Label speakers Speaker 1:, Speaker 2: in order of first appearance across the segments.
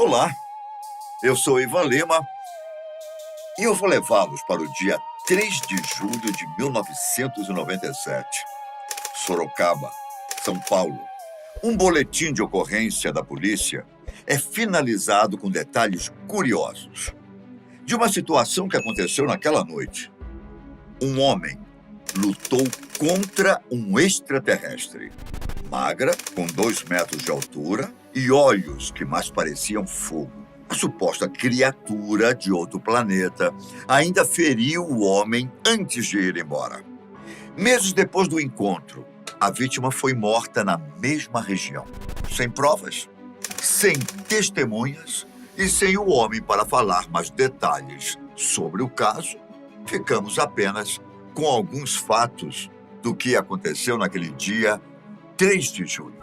Speaker 1: Olá, eu sou Ivan Lima e eu vou levá-los para o dia 3 de julho de 1997. Sorocaba, São Paulo. Um boletim de ocorrência da polícia é finalizado com detalhes curiosos de uma situação que aconteceu naquela noite. Um homem lutou contra um extraterrestre. Magra, com 2 metros de altura e olhos que mais pareciam fogo. A suposta criatura de outro planeta ainda feriu o homem antes de ir embora. Meses depois do encontro, a vítima foi morta na mesma região, sem provas, sem testemunhas e sem o homem para falar mais detalhes sobre o caso. Ficamos apenas com alguns fatos do que aconteceu naquele dia 3 de julho.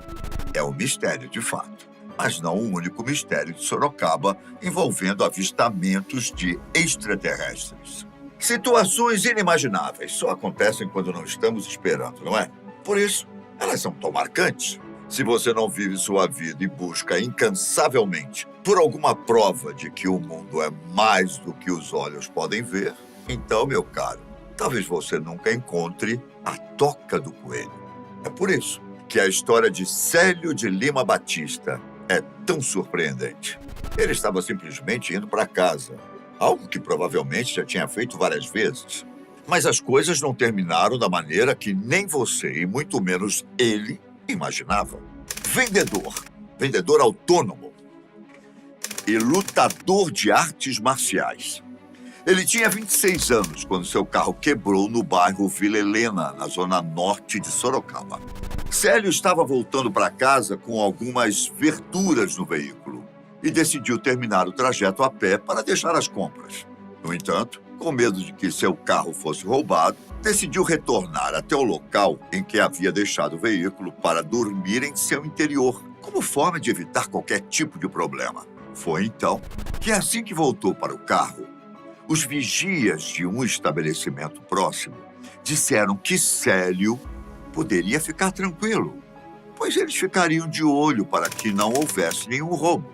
Speaker 1: É um mistério de fato, mas não o único mistério de Sorocaba envolvendo avistamentos de extraterrestres. Situações inimagináveis só acontecem quando não estamos esperando, não é? Por isso, elas são tão marcantes. Se você não vive sua vida e busca incansavelmente por alguma prova de que o mundo é mais do que os olhos podem ver, então, meu caro, talvez você nunca encontre a toca do coelho. É por isso que a história de Célio de Lima Batista é tão surpreendente. Ele estava simplesmente indo para casa, algo que provavelmente já tinha feito várias vezes. Mas as coisas não terminaram da maneira que nem você e muito menos ele imaginava. Vendedor autônomo e lutador de artes marciais. Ele tinha 26 anos quando seu carro quebrou no bairro Vila Helena, na zona norte de Sorocaba. Célio estava voltando para casa com algumas verduras no veículo e decidiu terminar o trajeto a pé para deixar as compras. No entanto, com medo de que seu carro fosse roubado, decidiu retornar até o local em que havia deixado o veículo para dormir em seu interior, como forma de evitar qualquer tipo de problema. Foi então que, assim que voltou para o carro, os vigias de um estabelecimento próximo disseram que Célio poderia ficar tranquilo, pois eles ficariam de olho para que não houvesse nenhum roubo.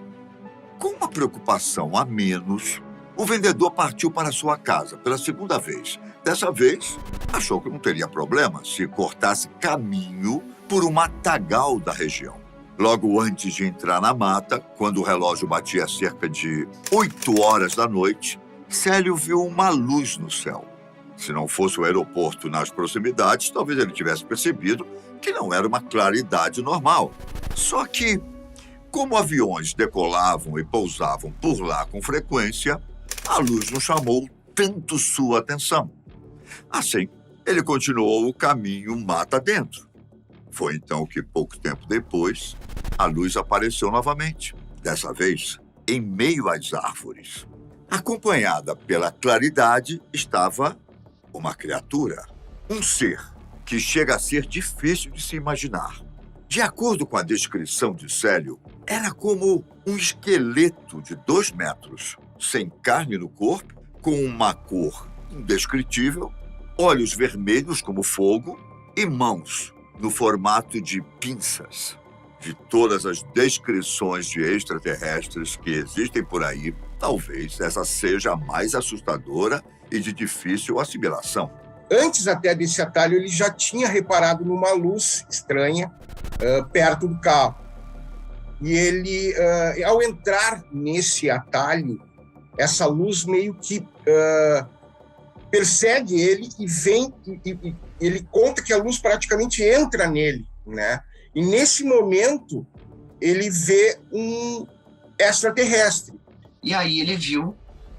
Speaker 1: Com uma preocupação a menos, o vendedor partiu para sua casa pela segunda vez. Dessa vez, achou que não teria problema se cortasse caminho por um matagal da região. Logo antes de entrar na mata, quando o relógio batia cerca de 8 horas da noite, Célio viu uma luz no céu. Se não fosse o aeroporto nas proximidades, talvez ele tivesse percebido que não era uma claridade normal. Só que, como aviões decolavam e pousavam por lá com frequência, a luz não chamou tanto sua atenção. Assim, ele continuou o caminho mata dentro. Foi então que, pouco tempo depois, a luz apareceu novamente. Dessa vez, em meio às árvores. Acompanhada pela claridade, estava uma criatura. Um ser que chega a ser difícil de se imaginar. De acordo com a descrição de Célio, era como um esqueleto de 2 metros, sem carne no corpo, com uma cor indescritível, olhos vermelhos como fogo e mãos no formato de pinças. De todas as descrições de extraterrestres que existem por aí, talvez essa seja a mais assustadora e de difícil assimilação.
Speaker 2: Antes até desse atalho, ele já tinha reparado numa luz estranha perto do carro. E ele, ao entrar nesse atalho, essa luz meio que persegue ele e vem, e ele conta que a luz praticamente entra nele, né? E nesse momento, ele vê um extraterrestre.
Speaker 3: E aí ele viu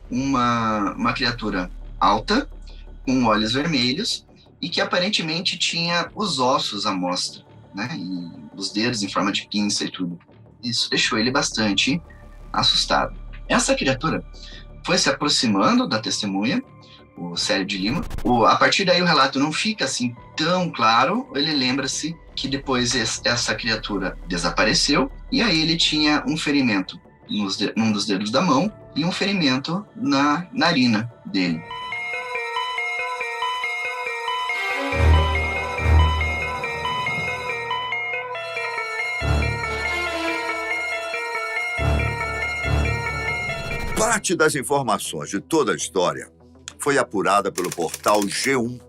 Speaker 3: uma criatura alta, com olhos vermelhos, e que aparentemente tinha os ossos à mostra, né? E os dedos em forma de pinça e tudo. Isso deixou ele bastante assustado. Essa criatura foi se aproximando da testemunha, o Célio de Lima. A partir daí o relato não fica assim tão claro. Ele lembra-se que depois essa criatura desapareceu, e aí ele tinha um ferimento num dos dedos da mão e um ferimento na narina dele.
Speaker 1: Parte das informações de toda a história foi apurada pelo portal G1,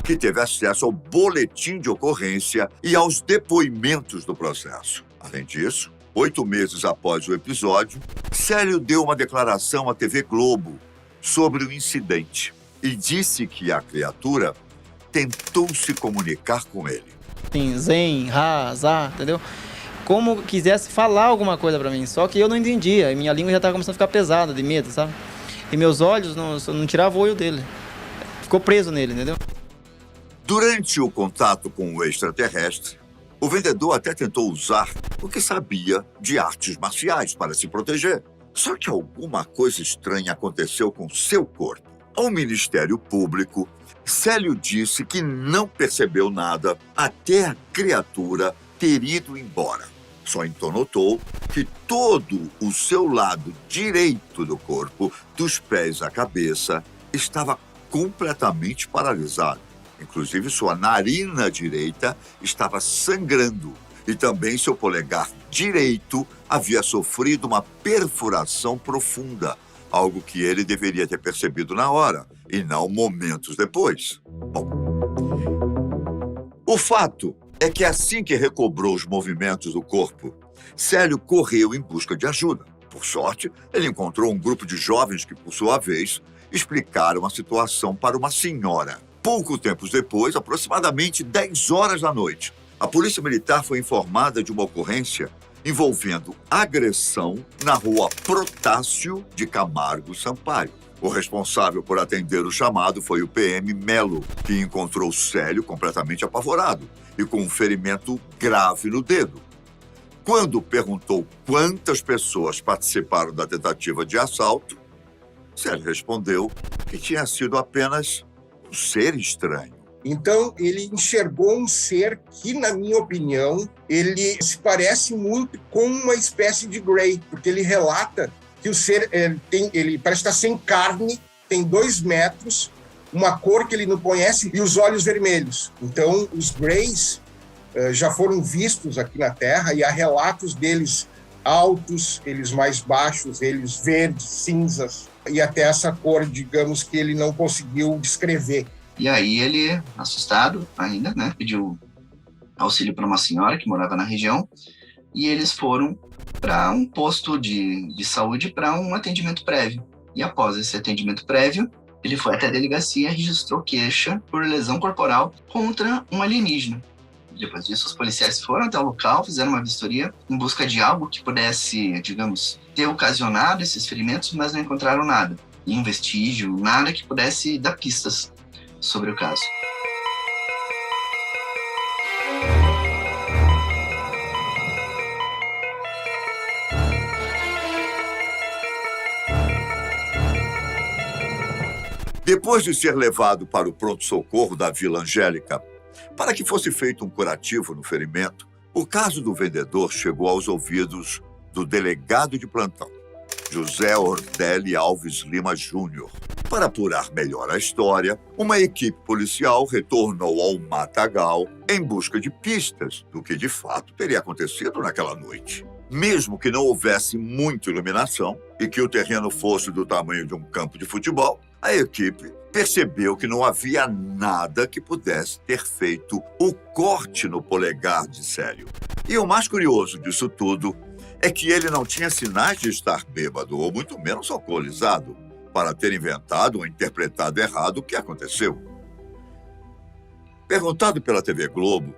Speaker 1: que teve acesso ao boletim de ocorrência e aos depoimentos do processo. Além disso, 8 meses após o episódio, Célio deu uma declaração à TV Globo sobre o incidente e disse que a criatura tentou se comunicar com ele.
Speaker 4: Sim, zen, ha, zá, entendeu? Como quisesse falar alguma coisa pra mim, só que eu não entendia, e minha língua já tava começando a ficar pesada de medo, sabe? E meus olhos não tiravam o olho dele, ficou preso nele, entendeu?
Speaker 1: Durante o contato com o extraterrestre, o vendedor até tentou usar o que sabia de artes marciais para se proteger. Só que alguma coisa estranha aconteceu com seu corpo. Ao Ministério Público, Célio disse que não percebeu nada até a criatura ter ido embora. Só então notou que todo o seu lado direito do corpo, dos pés à cabeça, estava completamente paralisado. Inclusive, sua narina direita estava sangrando e também seu polegar direito havia sofrido uma perfuração profunda, algo que ele deveria ter percebido na hora e não momentos depois. Bom, o fato é que assim que recobrou os movimentos do corpo, Célio correu em busca de ajuda. Por sorte, ele encontrou um grupo de jovens que, por sua vez, explicaram a situação para uma senhora. Pouco tempo depois, aproximadamente 10 horas da noite, a Polícia Militar foi informada de uma ocorrência envolvendo agressão na rua Protássio de Camargo Sampaio. O responsável por atender o chamado foi o PM Melo, que encontrou Célio completamente apavorado e com um ferimento grave no dedo. Quando perguntou quantas pessoas participaram da tentativa de assalto, Célio respondeu que tinha sido apenas um ser estranho.
Speaker 2: Então, ele enxergou um ser que, na minha opinião, ele se parece muito com uma espécie de Grey, porque ele relata que o ser ele parece estar sem carne, tem 2 metros, uma cor que ele não conhece e os olhos vermelhos. Então, os Greys já foram vistos aqui na Terra e há relatos deles altos, eles mais baixos, eles verdes, cinzas e até essa cor, digamos, que ele não conseguiu descrever.
Speaker 3: E aí ele, assustado ainda, né, pediu auxílio para uma senhora que morava na região e eles foram para um posto de saúde para um atendimento prévio. E após esse atendimento prévio, ele foi até a delegacia e registrou queixa por lesão corporal contra um alienígena. Depois disso, os policiais foram até o local, fizeram uma vistoria em busca de algo que pudesse, digamos, ter ocasionado esses ferimentos, mas não encontraram nada. Nenhum vestígio, nada que pudesse dar pistas sobre o caso.
Speaker 1: Depois de ser levado para o pronto-socorro da Vila Angélica, para que fosse feito um curativo no ferimento, o caso do vendedor chegou aos ouvidos do delegado de plantão, José Ordelli Alves Lima Júnior. Para apurar melhor a história, uma equipe policial retornou ao matagal em busca de pistas do que de fato teria acontecido naquela noite. Mesmo que não houvesse muita iluminação e que o terreno fosse do tamanho de um campo de futebol, a equipe percebeu que não havia nada que pudesse ter feito o corte no polegar de Célio. E o mais curioso disso tudo é que ele não tinha sinais de estar bêbado ou muito menos alcoolizado para ter inventado ou interpretado errado o que aconteceu. Perguntado pela TV Globo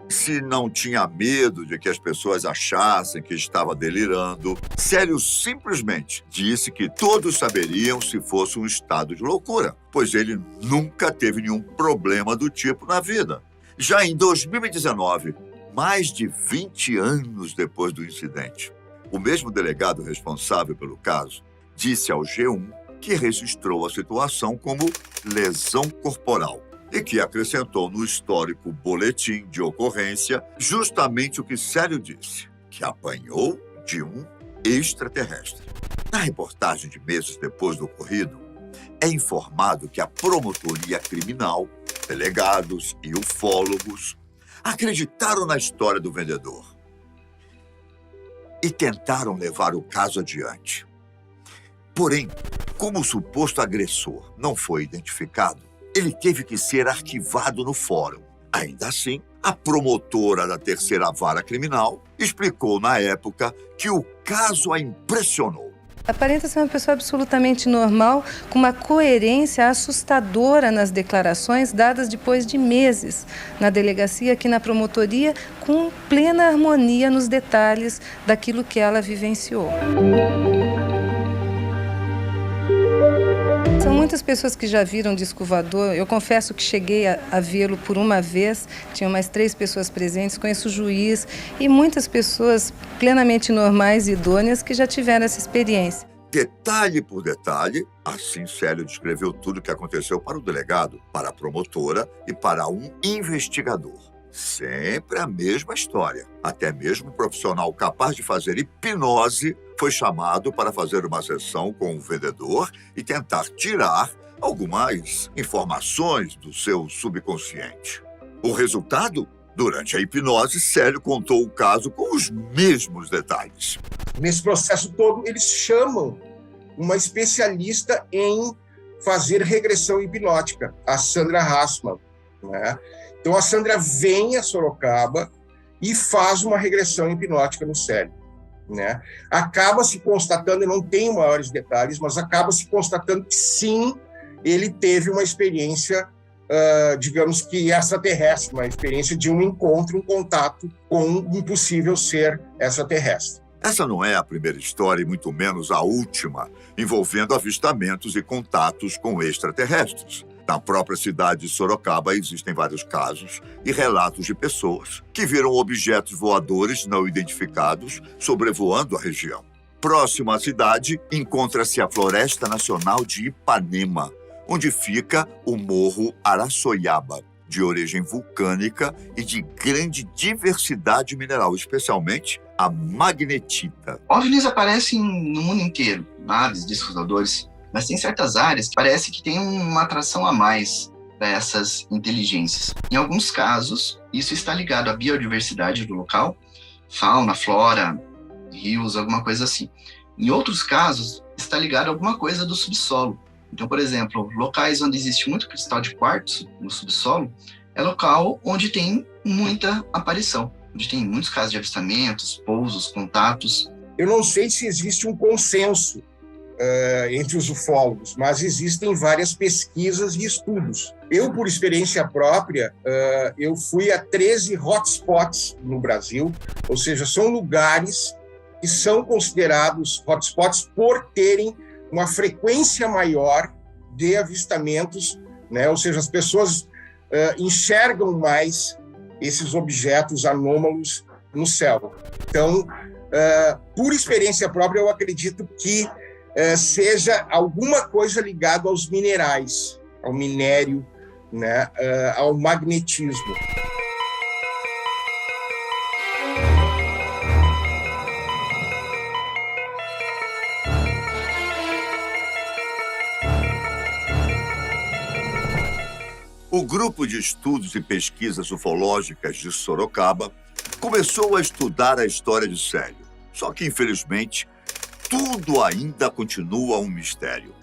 Speaker 1: se não tinha medo de que as pessoas achassem que estava delirando, Célio simplesmente disse que todos saberiam se fosse um estado de loucura, pois ele nunca teve nenhum problema do tipo na vida. Já em 2019, mais de 20 anos depois do incidente, o mesmo delegado responsável pelo caso disse ao G1 que registrou a situação como lesão corporal e que acrescentou no histórico boletim de ocorrência justamente o que Célio disse, que apanhou de um extraterrestre. Na reportagem de meses depois do ocorrido, é informado que a promotoria criminal, delegados e ufólogos acreditaram na história do vendedor e tentaram levar o caso adiante. Porém, como o suposto agressor não foi identificado, ele teve que ser arquivado no fórum. Ainda assim, a promotora da terceira vara criminal explicou na época que o caso a impressionou.
Speaker 5: Aparenta ser uma pessoa absolutamente normal, com uma coerência assustadora nas declarações dadas depois de meses na delegacia, aqui na promotoria, com plena harmonia nos detalhes daquilo que ela vivenciou. São muitas pessoas que já viram disco voador. Eu confesso que cheguei a vê-lo por uma vez, tinham mais 3 pessoas presentes, conheço o juiz e muitas pessoas plenamente normais e idôneas que já tiveram essa experiência.
Speaker 1: Detalhe por detalhe, assim Célio descreveu tudo o que aconteceu para o delegado, para a promotora e para um investigador. Sempre a mesma história. Até mesmo um profissional capaz de fazer hipnose foi chamado para fazer uma sessão com o vendedor e tentar tirar algumas informações do seu subconsciente. O resultado? Durante a hipnose, Célio contou o caso com os mesmos detalhes.
Speaker 2: Nesse processo todo, eles chamam uma especialista em fazer regressão hipnótica, a Sandra Hassmann, né? Então, a Sandra vem a Sorocaba e faz uma regressão hipnótica no Célio, né? Acaba se constatando, eu não tenho maiores detalhes, mas acaba se constatando que sim, ele teve uma experiência, digamos que extraterrestre, uma experiência de um encontro, um contato com um possível ser extraterrestre.
Speaker 1: Essa não é a primeira história e muito menos a última envolvendo avistamentos e contatos com extraterrestres. Na própria cidade de Sorocaba existem vários casos e relatos de pessoas que viram objetos voadores não identificados sobrevoando a região. Próximo à cidade encontra-se a Floresta Nacional de Ipanema, onde fica o Morro Araçoiaba, de origem vulcânica e de grande diversidade mineral, especialmente a magnetita.
Speaker 3: OVNIs aparecem no mundo inteiro, naves, discos voadores, mas tem certas áreas que parece que tem uma atração a mais para essas inteligências. Em alguns casos, isso está ligado à biodiversidade do local, fauna, flora, rios, alguma coisa assim. Em outros casos, está ligado a alguma coisa do subsolo. Então, por exemplo, locais onde existe muito cristal de quartzo no subsolo é local onde tem muita aparição, onde tem muitos casos de avistamentos, pousos, contatos.
Speaker 2: Eu não sei se existe um consenso entre os ufólogos, mas existem várias pesquisas e estudos. Eu, por experiência própria, eu fui a 13 hotspots no Brasil, ou seja, são lugares que são considerados hotspots por terem uma frequência maior de avistamentos, né? Ou seja, as pessoas enxergam mais esses objetos anômalos no céu. Então, por experiência própria, eu acredito que seja alguma coisa ligada aos minerais, ao minério, né? Ao magnetismo.
Speaker 1: O Grupo de Estudos e Pesquisas Ufológicas de Sorocaba começou a estudar a história de Célio. Só que, infelizmente, tudo ainda continua um mistério.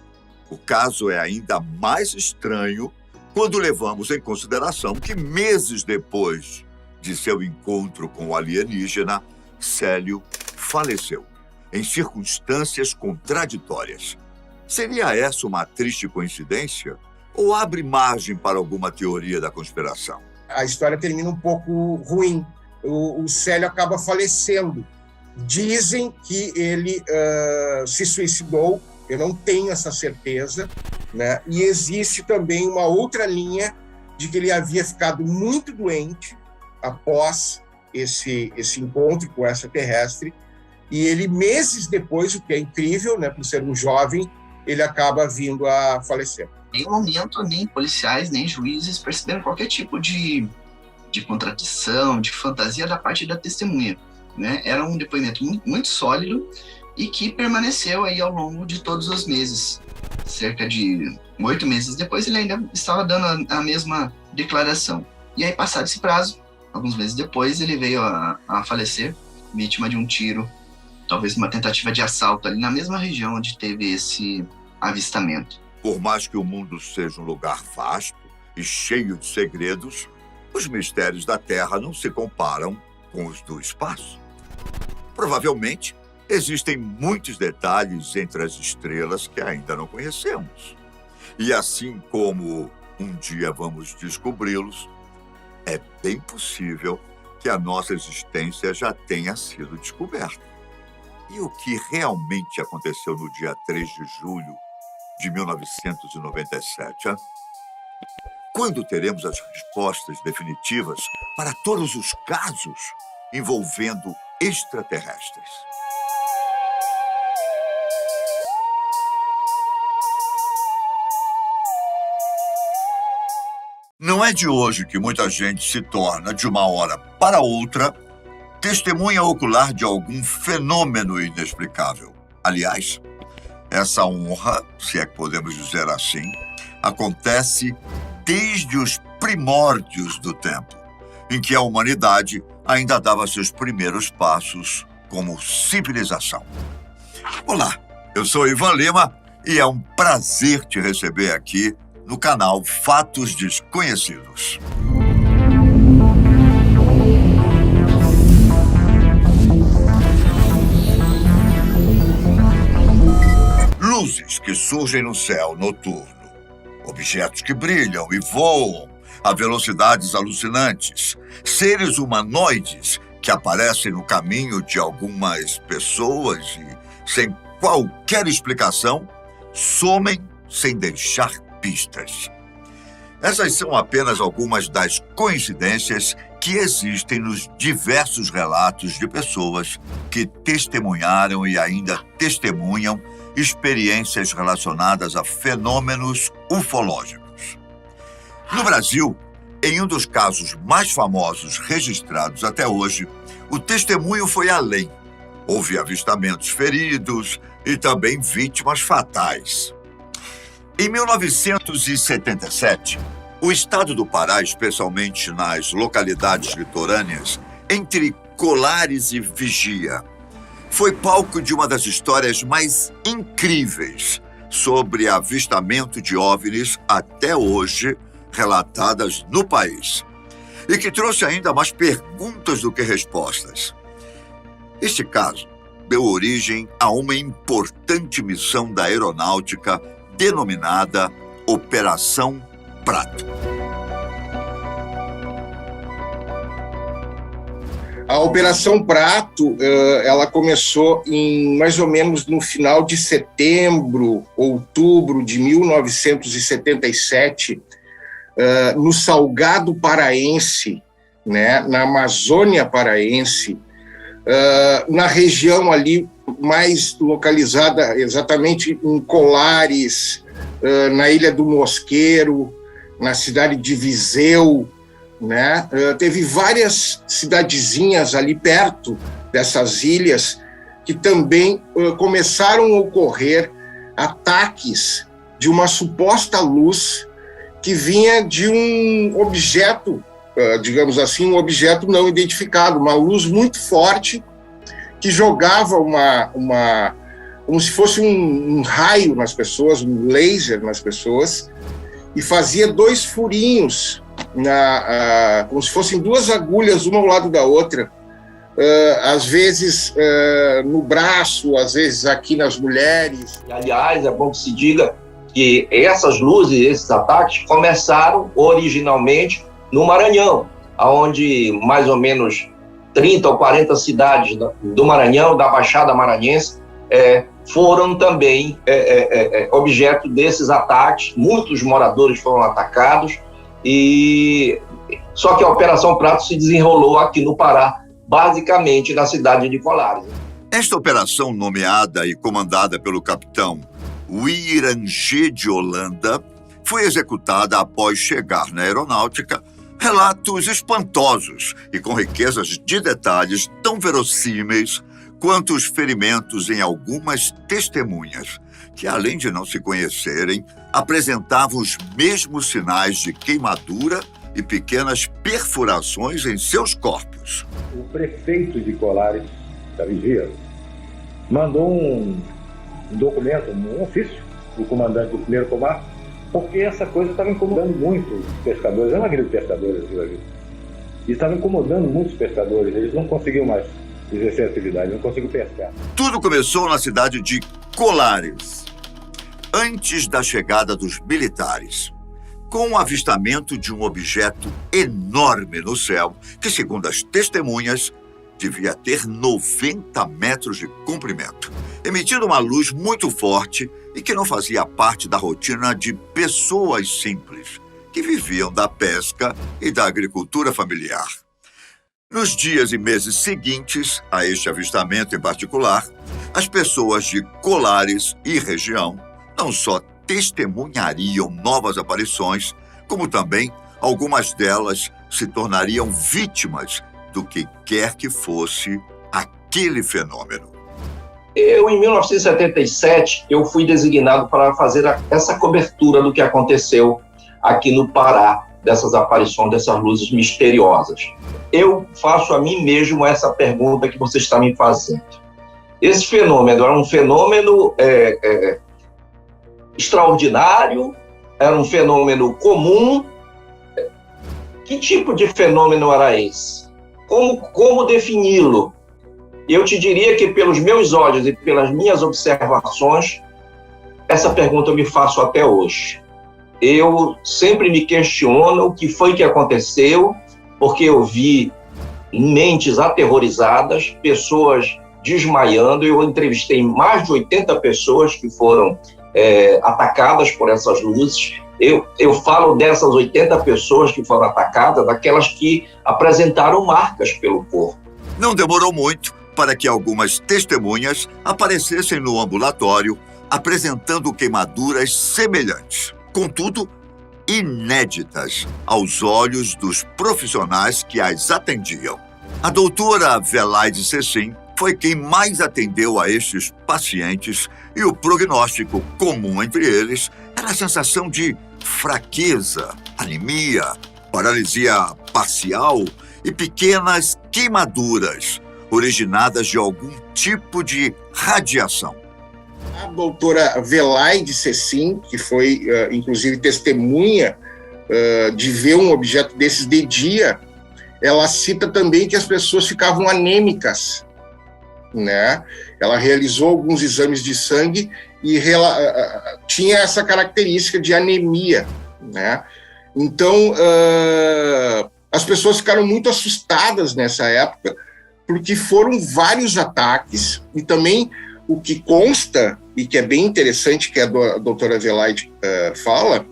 Speaker 1: O caso é ainda mais estranho quando levamos em consideração que meses depois de seu encontro com o alienígena, Célio faleceu, em circunstâncias contraditórias. Seria essa uma triste coincidência? Ou abre margem para alguma teoria da conspiração?
Speaker 2: A história termina um pouco ruim. O Célio acaba falecendo. Dizem que ele se suicidou, eu não tenho essa certeza, né? E existe também uma outra linha de que ele havia ficado muito doente após esse encontro com o extraterrestre, e ele, meses depois, o que é incrível, né, por ser um jovem, ele acaba vindo a falecer.
Speaker 3: Em nenhum momento, nem policiais, nem juízes perceberam qualquer tipo de contradição, de fantasia da parte da testemunha, né? Era um depoimento muito sólido e que permaneceu aí ao longo de todos os meses. Cerca de 8 meses depois, ele ainda estava dando a mesma declaração. E aí, passado esse prazo, alguns meses depois, ele veio a falecer, vítima de um tiro talvez uma tentativa de assalto ali na mesma região onde teve esse avistamento.
Speaker 1: Por mais que o mundo seja um lugar vasto e cheio de segredos, os mistérios da Terra não se comparam com os do espaço. Provavelmente, existem muitos detalhes entre as estrelas que ainda não conhecemos. E assim como um dia vamos descobri-los, é bem possível que a nossa existência já tenha sido descoberta. E o que realmente aconteceu no dia 3 de julho de 1997, hein? Quando teremos as respostas definitivas para todos os casos envolvendo extraterrestres? Não é de hoje que muita gente se torna, de uma hora para outra, testemunha ocular de algum fenômeno inexplicável. Aliás, essa honra, se é que podemos dizer assim, acontece desde os primórdios do tempo, em que a humanidade ainda dava seus primeiros passos como civilização. Olá, eu sou Ivan Lima e é um prazer te receber aqui no canal Fatos Desconhecidos. Luzes que surgem no céu noturno, objetos que brilham e voam a velocidades alucinantes, seres humanoides que aparecem no caminho de algumas pessoas e, sem qualquer explicação, somem sem deixar pistas. Essas são apenas algumas das coincidências que existem nos diversos relatos de pessoas que testemunharam e ainda testemunham experiências relacionadas a fenômenos ufológicos. No Brasil, em um dos casos mais famosos registrados até hoje, o testemunho foi além. Houve avistamentos feridos e também vítimas fatais. Em 1977, o estado do Pará, especialmente nas localidades litorâneas, entre Colares e Vigia, foi palco de uma das histórias mais incríveis sobre avistamento de OVNIs até hoje relatadas no país, e que trouxe ainda mais perguntas do que respostas. Este caso deu origem a uma importante missão da aeronáutica denominada Operação Prato.
Speaker 2: A Operação Prato, ela começou mais ou menos no final de setembro, outubro de 1977, no Salgado Paraense, né, na Amazônia Paraense, na região ali mais localizada exatamente em Colares, na Ilha do Mosqueiro, na cidade de Viseu, né? Teve várias cidadezinhas ali perto dessas ilhas que também começaram a ocorrer ataques de uma suposta luz que vinha de um objeto, digamos assim, um objeto não identificado, uma luz muito forte que jogava como se fosse um raio nas pessoas, um laser nas pessoas, e fazia 2 furinhos, como se fossem 2 agulhas, uma ao lado da outra, às vezes no braço, às vezes aqui nas mulheres.
Speaker 6: E, aliás, é bom que se diga que essas luzes, esses ataques, começaram originalmente no Maranhão, onde mais ou menos 30 ou 40 cidades do Maranhão, da Baixada Maranhense, foram também objeto desses ataques. Muitos moradores foram atacados, só que a Operação Prato se desenrolou aqui no Pará, basicamente na cidade de Colares.
Speaker 1: Esta operação, nomeada e comandada pelo capitão Uirangê de Holanda, foi executada após chegar na aeronáutica relatos espantosos e com riquezas de detalhes tão verossímeis quanto os ferimentos em algumas testemunhas, que, além de não se conhecerem, apresentavam os mesmos sinais de queimadura e pequenas perfurações em seus corpos.
Speaker 7: O prefeito de Colares, da Vigia, mandou um documento, um ofício do comandante do 1º Comar, porque essa coisa estava incomodando muito os pescadores. É uma grande pescadores aquilo ali. E estava incomodando muitos pescadores. Eles não conseguiam mais exercer atividade, não conseguiam pescar.
Speaker 1: Tudo começou na cidade de Colares, antes da chegada dos militares, com o avistamento de um objeto enorme no céu, que, segundo as testemunhas, devia ter 90 metros de comprimento, emitindo uma luz muito forte e que não fazia parte da rotina de pessoas simples que viviam da pesca e da agricultura familiar. Nos dias e meses seguintes a este avistamento em particular, as pessoas de Colares e região não só testemunhariam novas aparições, como também algumas delas se tornariam vítimas do que quer que fosse aquele fenômeno.
Speaker 6: Eu, em 1977, eu fui designado para fazer essa cobertura do que aconteceu aqui no Pará, dessas aparições, dessas luzes misteriosas. Eu faço a mim mesmo essa pergunta que você está me fazendo. Esse fenômeno era um fenômeno extraordinário? Era um fenômeno comum? Que tipo de fenômeno era esse? Como defini-lo? Eu te diria que, pelos meus olhos e pelas minhas observações, essa pergunta eu me faço até hoje. Eu sempre me questiono o que foi que aconteceu, porque eu vi mentes aterrorizadas, pessoas desmaiando. Eu entrevistei mais de 80 pessoas que foram atacadas por essas luzes. Eu falo dessas 80 pessoas que foram atacadas, daquelas que apresentaram marcas pelo corpo.
Speaker 1: Não demorou muito para que algumas testemunhas aparecessem no ambulatório apresentando queimaduras semelhantes, contudo, inéditas aos olhos dos profissionais que as atendiam. A doutora Velaide Cecim foi quem mais atendeu a estes pacientes e o prognóstico comum entre eles era a sensação de fraqueza, anemia, paralisia parcial e pequenas queimaduras originadas de algum tipo de radiação.
Speaker 2: A doutora Velaide Cecim, que foi, inclusive, testemunha de ver um objeto desses de dia, ela cita também que as pessoas ficavam anêmicas, né? Ela realizou alguns exames de sangue e tinha essa característica de anemia, né? Então, as pessoas ficaram muito assustadas nessa época, porque foram vários ataques, e também o que consta, e que é bem interessante, que a doutora Velaide fala,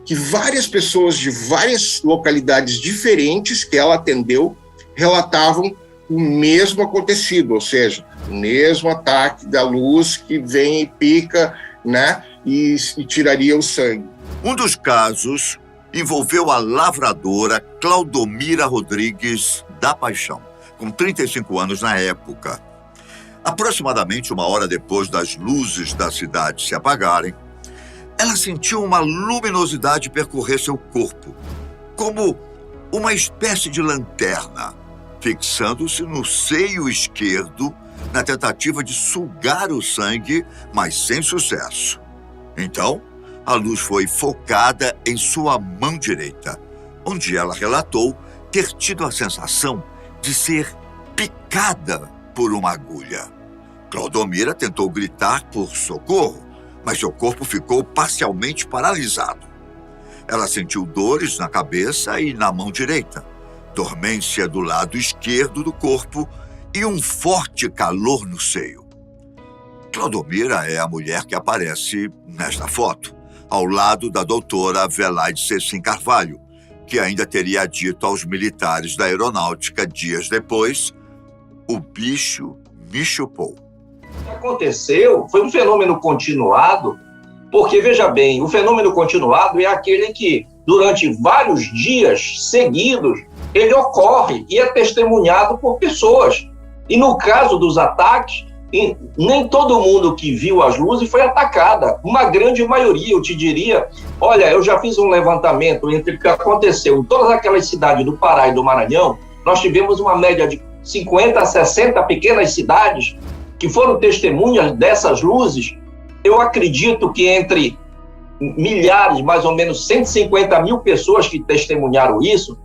Speaker 2: que várias pessoas de várias localidades diferentes que ela atendeu relatavam o mesmo acontecido, ou seja, o mesmo ataque da luz que vem e pica, né, e tiraria o sangue.
Speaker 1: Um dos casos envolveu a lavradora Claudomira Rodrigues da Paixão, com 35 anos na época. Aproximadamente 1 hora depois das luzes da cidade se apagarem, ela sentiu uma luminosidade percorrer seu corpo, como uma espécie de lanterna, fixando-se no seio esquerdo na tentativa de sugar o sangue, mas sem sucesso. Então, a luz foi focada em sua mão direita, onde ela relatou ter tido a sensação de ser picada por uma agulha. Claudomira tentou gritar por socorro, mas seu corpo ficou parcialmente paralisado. Ela sentiu dores na cabeça e na mão direita, dormência do lado esquerdo do corpo e um forte calor no seio. Claudomira é a mulher que aparece nesta foto, ao lado da doutora Velaide Cecim Carvalho, que ainda teria dito aos militares da aeronáutica dias depois: "O bicho me chupou".
Speaker 6: O que aconteceu foi um fenômeno continuado, porque, veja bem, o fenômeno continuado é aquele que, durante vários dias seguidos, ele ocorre e é testemunhado por pessoas. E no caso dos ataques, nem todo mundo que viu as luzes foi atacada. Uma grande maioria, eu te diria. Olha, eu já fiz um levantamento entre o que aconteceu em todas aquelas cidades do Pará e do Maranhão. Nós tivemos uma média de 50 a 60 pequenas cidades que foram testemunhas dessas luzes, eu acredito que entre milhares, mais ou menos 150 mil pessoas que testemunharam isso,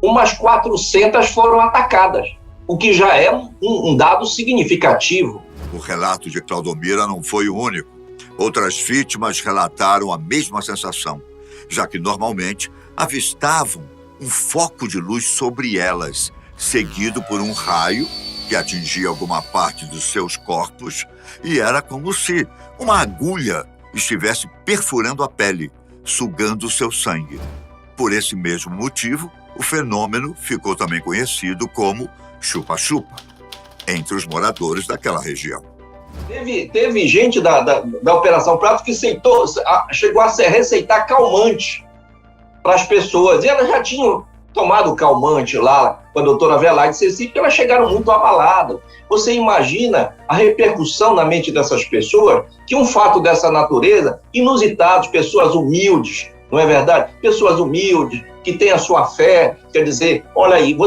Speaker 6: umas 400 foram atacadas, o que já é um dado significativo.
Speaker 1: O relato de Claudomira não foi o único. Outras vítimas relataram a mesma sensação, já que normalmente avistavam um foco de luz sobre elas, seguido por um raio que atingia alguma parte dos seus corpos, e era como se uma agulha estivesse perfurando a pele, sugando seu sangue. Por esse mesmo motivo, o fenômeno ficou também conhecido como chupa-chupa entre os moradores daquela região.
Speaker 6: Teve gente da Operação Prato que chegou a receitar calmante para as pessoas, e elas já tinham tomado calmante lá com a doutora Velaide Ceci, porque elas chegaram muito abaladas. Você imagina a repercussão na mente dessas pessoas, que um fato dessa natureza, inusitado, pessoas humildes, não é verdade? Pessoas humildes, que têm a sua fé, quer dizer, olha aí,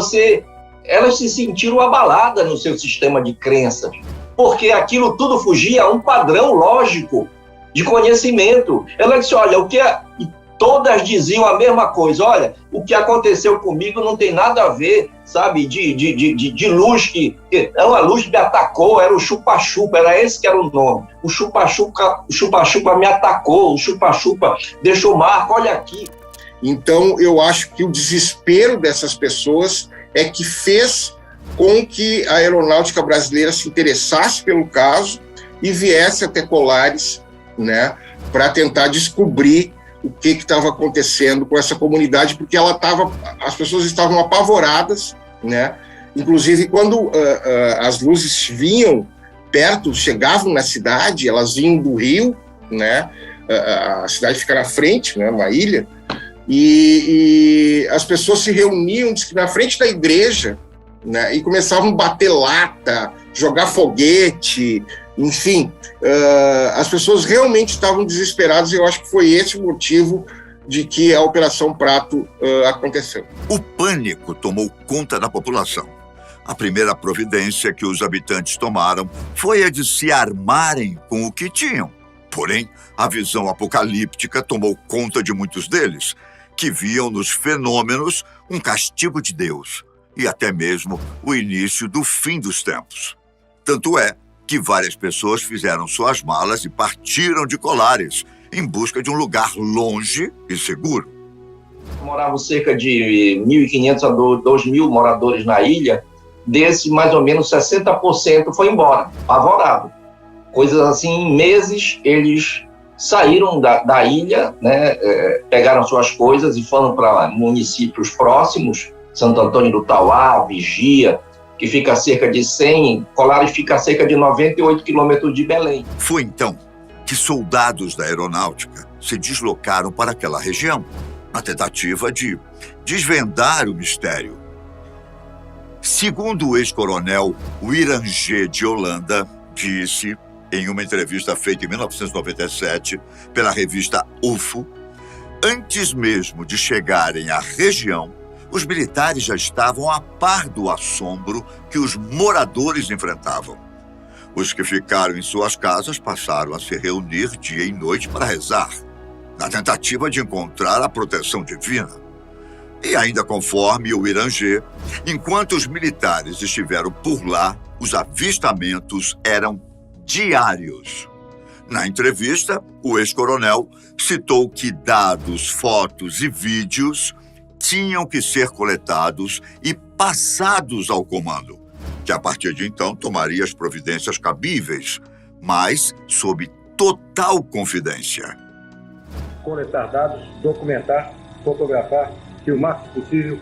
Speaker 6: elas se sentiram abaladas no seu sistema de crenças, porque aquilo tudo fugia a um padrão lógico de conhecimento. Ela disse, olha, todas diziam a mesma coisa, olha, o que aconteceu comigo não tem nada a ver, sabe, de luz, que uma luz me atacou, era o chupa-chupa, era esse que era o nome. O chupa-chupa me atacou, o chupa-chupa deixou marca, olha aqui.
Speaker 2: Então, eu acho que o desespero dessas pessoas é que fez com que a aeronáutica brasileira se interessasse pelo caso e viesse até Colares, né, para tentar descobrir o que estava acontecendo com essa comunidade, porque as pessoas estavam apavoradas, né? Inclusive, quando as luzes vinham perto, chegavam na cidade, elas vinham do rio, né? A cidade fica na frente, né? Uma ilha, e as pessoas se reuniam, diz que na frente da igreja, né? E começavam a bater lata, jogar foguete, enfim, as pessoas realmente estavam desesperadas, e eu acho que foi esse o motivo de que a Operação Prato aconteceu.
Speaker 1: O pânico tomou conta da população. A primeira providência que os habitantes tomaram foi a de se armarem com o que tinham. Porém, a visão apocalíptica tomou conta de muitos deles, que viam nos fenômenos um castigo de Deus e até mesmo o início do fim dos tempos. Tanto é que várias pessoas fizeram suas malas e partiram de Colares, em busca de um lugar longe e seguro.
Speaker 6: Moravam cerca de 1.500 a 2.000 moradores na ilha, desses mais ou menos 60% foi embora, apavorado. Coisas assim, em meses, eles saíram da ilha, né, pegaram suas coisas e foram para municípios próximos, Santo Antônio do Tauá, Vigia, que fica a cerca de 100, Colares fica a cerca de 98 quilômetros de Belém.
Speaker 1: Foi então que soldados da aeronáutica se deslocaram para aquela região, na tentativa de desvendar o mistério. Segundo o ex-coronel Wirangê de Holanda disse, em uma entrevista feita em 1997 pela revista UFO, antes mesmo de chegarem à região, os militares já estavam a par do assombro que os moradores enfrentavam. Os que ficaram em suas casas passaram a se reunir dia e noite para rezar, na tentativa de encontrar a proteção divina. E ainda conforme o Wirangê, enquanto os militares estiveram por lá, os avistamentos eram diários. Na entrevista, o ex-coronel citou que dados, fotos e vídeos tinham que ser coletados e passados ao comando, que a partir de então tomaria as providências cabíveis, mas sob total confidência.
Speaker 7: Coletar dados, documentar, fotografar, filmar se possível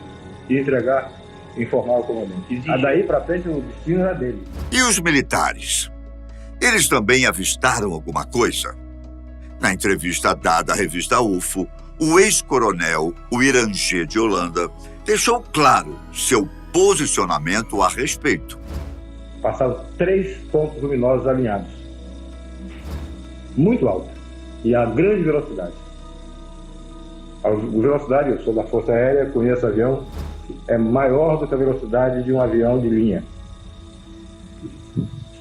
Speaker 7: e entregar, informar o comandante. Daí para frente o destino era dele.
Speaker 1: E os militares? Eles também avistaram alguma coisa? Na entrevista dada à revista UFO, o ex-coronel Wirangê de Holanda deixou claro seu posicionamento a respeito.
Speaker 7: Passavam 3 pontos luminosos alinhados, muito alto, e a grande velocidade. A velocidade, eu sou da Força Aérea, conheço avião, é maior do que a velocidade de um avião de linha.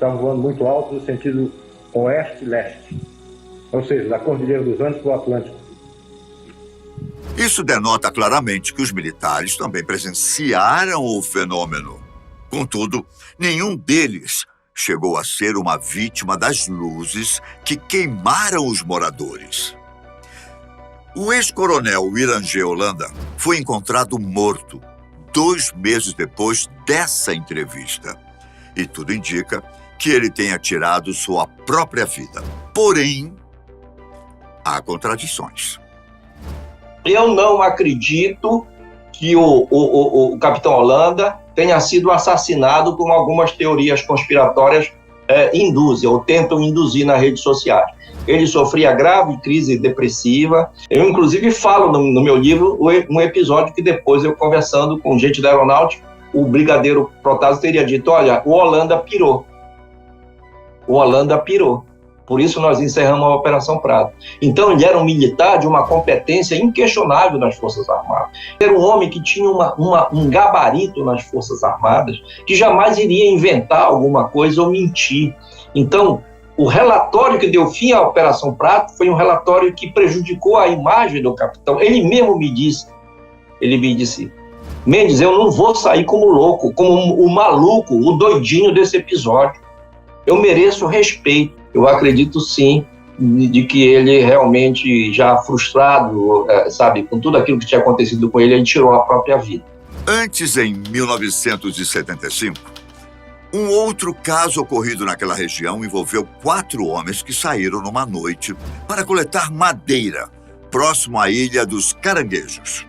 Speaker 7: estavam voando muito alto no sentido oeste-leste, ou seja, da Cordilheira dos Andes para o Atlântico.
Speaker 1: Isso denota claramente que os militares também presenciaram o fenômeno. Contudo, nenhum deles chegou a ser uma vítima das luzes que queimaram os moradores. O ex-coronel Irangê Holanda foi encontrado morto 2 meses depois dessa entrevista. E tudo indica que ele tenha tirado sua própria vida. Porém, há contradições.
Speaker 6: Eu não acredito que o Capitão Holanda tenha sido assassinado, como algumas teorias conspiratórias induzem ou tentam induzir nas redes sociais. Ele sofria grave crise depressiva. Eu, inclusive, falo no meu livro um episódio que depois eu, conversando com gente da aeronáutica, o brigadeiro Protásio teria dito, olha, o Holanda pirou. O Holanda pirou. Por isso nós encerramos a Operação Prato. Então ele era um militar de uma competência inquestionável nas Forças Armadas. Era um homem que tinha um gabarito nas Forças Armadas, que jamais iria inventar alguma coisa ou mentir. Então, o relatório que deu fim à Operação Prato foi um relatório que prejudicou a imagem do capitão. Ele mesmo me disse, Mendes, eu não vou sair como louco, como o maluco, o doidinho desse episódio. Eu mereço respeito. Eu acredito sim de que ele realmente, já frustrado, sabe, com tudo aquilo que tinha acontecido com ele tirou a própria vida.
Speaker 1: Antes, em 1975, um outro caso ocorrido naquela região envolveu 4 homens que saíram numa noite para coletar madeira próximo à Ilha dos Caranguejos.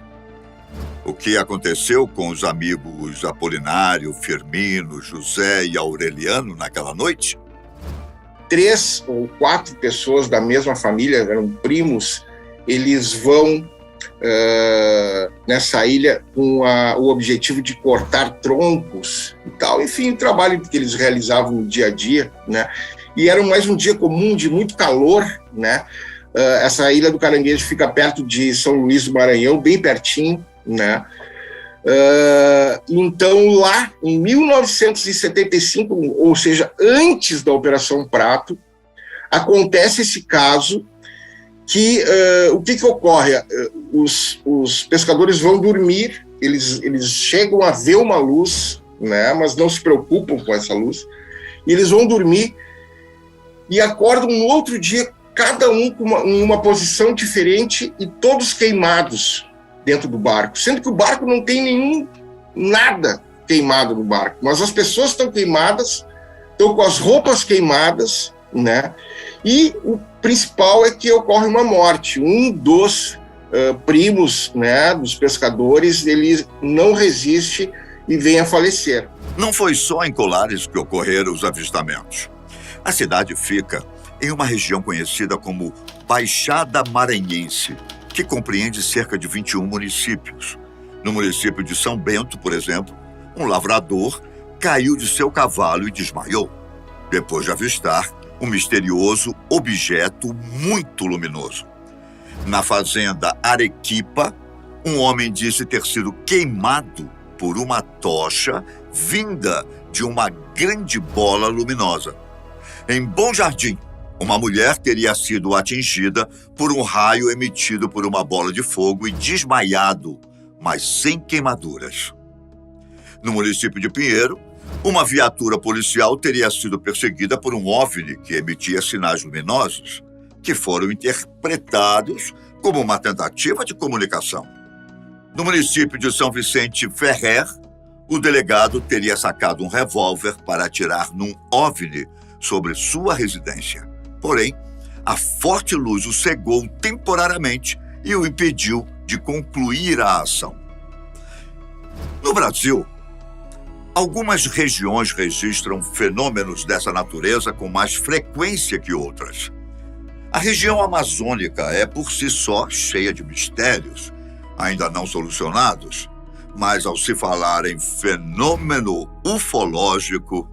Speaker 1: O que aconteceu com os amigos Apolinário, Firmino, José e Aureliano naquela noite?
Speaker 2: 3 ou 4 pessoas da mesma família, eram primos, eles vão nessa ilha com o objetivo de cortar troncos e tal. Enfim, o trabalho que eles realizavam no dia a dia, né? E era mais um dia comum de muito calor, né? Essa Ilha do Caranguejo fica perto de São Luís do Maranhão, bem pertinho, né? Então, lá em 1975, ou seja, antes da Operação Prato, acontece esse caso que o que ocorre? Os pescadores vão dormir, eles chegam a ver uma luz, né, mas não se preocupam com essa luz, e eles vão dormir e acordam no outro dia, cada um em uma posição diferente e todos queimados dentro do barco, sendo que o barco não tem nada queimado no barco, mas as pessoas estão queimadas, estão com as roupas queimadas, né? E o principal é que ocorre uma morte. Um dos primos, né, dos pescadores, ele não resiste e vem a falecer.
Speaker 1: Não foi só em Colares que ocorreram os avistamentos. A cidade fica em uma região conhecida como Baixada Maranhense, que compreende cerca de 21 municípios. No município de São Bento, por exemplo, um lavrador caiu de seu cavalo e desmaiou, depois de avistar um misterioso objeto muito luminoso. Na fazenda Arequipa, um homem disse ter sido queimado por uma tocha vinda de uma grande bola luminosa. Em Bom Jardim, uma mulher teria sido atingida por um raio emitido por uma bola de fogo e desmaiado, mas sem queimaduras. No município de Pinheiro, uma viatura policial teria sido perseguida por um OVNI que emitia sinais luminosos, que foram interpretados como uma tentativa de comunicação. No município de São Vicente Ferrer, o delegado teria sacado um revólver para atirar num OVNI sobre sua residência. Porém, a forte luz o cegou temporariamente e o impediu de concluir a ação. No Brasil, algumas regiões registram fenômenos dessa natureza com mais frequência que outras. A região amazônica é, por si só, cheia de mistérios, ainda não solucionados, mas ao se falar em fenômeno ufológico,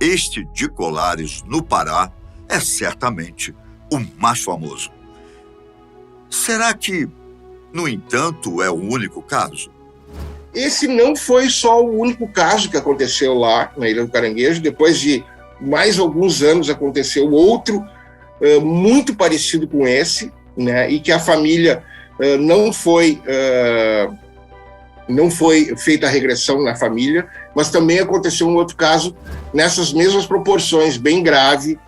Speaker 1: este de Colares, no Pará, é certamente o mais famoso. Será que, no entanto, é o único caso?
Speaker 2: Esse não foi só o único caso que aconteceu lá na Ilha do Caranguejo. Depois de mais alguns anos aconteceu outro muito parecido com esse, né, e que a família não foi feita a regressão na família, mas também aconteceu um outro caso nessas mesmas proporções, bem grave,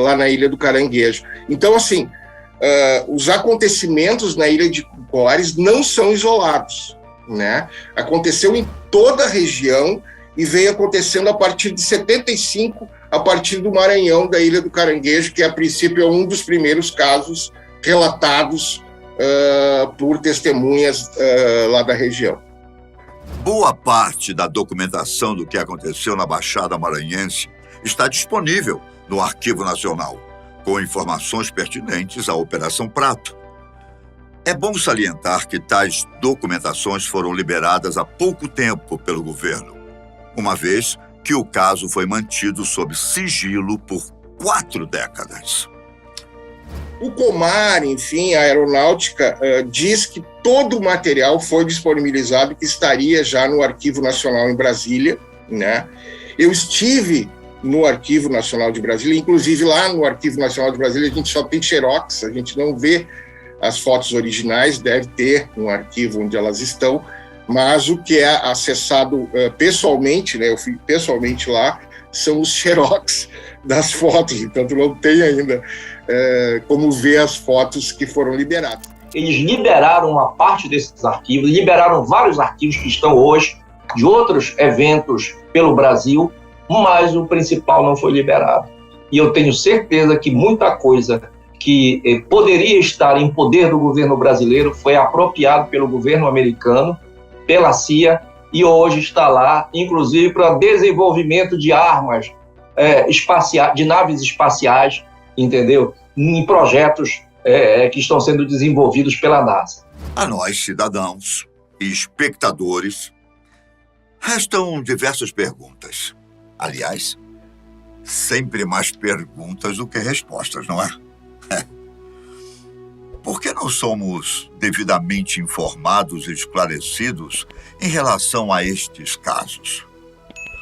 Speaker 2: lá na Ilha do Caranguejo. Então, assim, os acontecimentos na Ilha de Cocores não são isolados, né? Aconteceu em toda a região e veio acontecendo a partir de 75, a partir do Maranhão, da Ilha do Caranguejo, que a princípio é um dos primeiros casos relatados por testemunhas lá da região.
Speaker 1: Boa parte da documentação do que aconteceu na Baixada Maranhense está disponível no Arquivo Nacional, com informações pertinentes à Operação Prato. É bom salientar que tais documentações foram liberadas há pouco tempo pelo governo, uma vez que o caso foi mantido sob sigilo por 4 décadas.
Speaker 2: O Comar, enfim, a Aeronáutica, diz que todo o material foi disponibilizado, que estaria já no Arquivo Nacional em Brasília, né? Eu estive no Arquivo Nacional de Brasília, inclusive lá no Arquivo Nacional de Brasília a gente só tem xerox, a gente não vê as fotos originais, deve ter um arquivo onde elas estão, mas o que é acessado pessoalmente, né, eu fui pessoalmente lá, são os xerox das fotos, então tu não tem ainda como ver as fotos que foram liberadas.
Speaker 6: Eles liberaram uma parte desses arquivos, liberaram vários arquivos que estão hoje de outros eventos pelo Brasil, mas o principal não foi liberado. E eu tenho certeza que muita coisa que poderia estar em poder do governo brasileiro foi apropriado pelo governo americano, pela CIA, e hoje está lá, inclusive para desenvolvimento de armas espaciais, de naves espaciais, entendeu? Em projetos que estão sendo desenvolvidos pela NASA.
Speaker 1: A nós, cidadãos e espectadores, restam diversas perguntas. Aliás, sempre mais perguntas do que respostas, não é? Por que não somos devidamente informados e esclarecidos em relação a estes casos?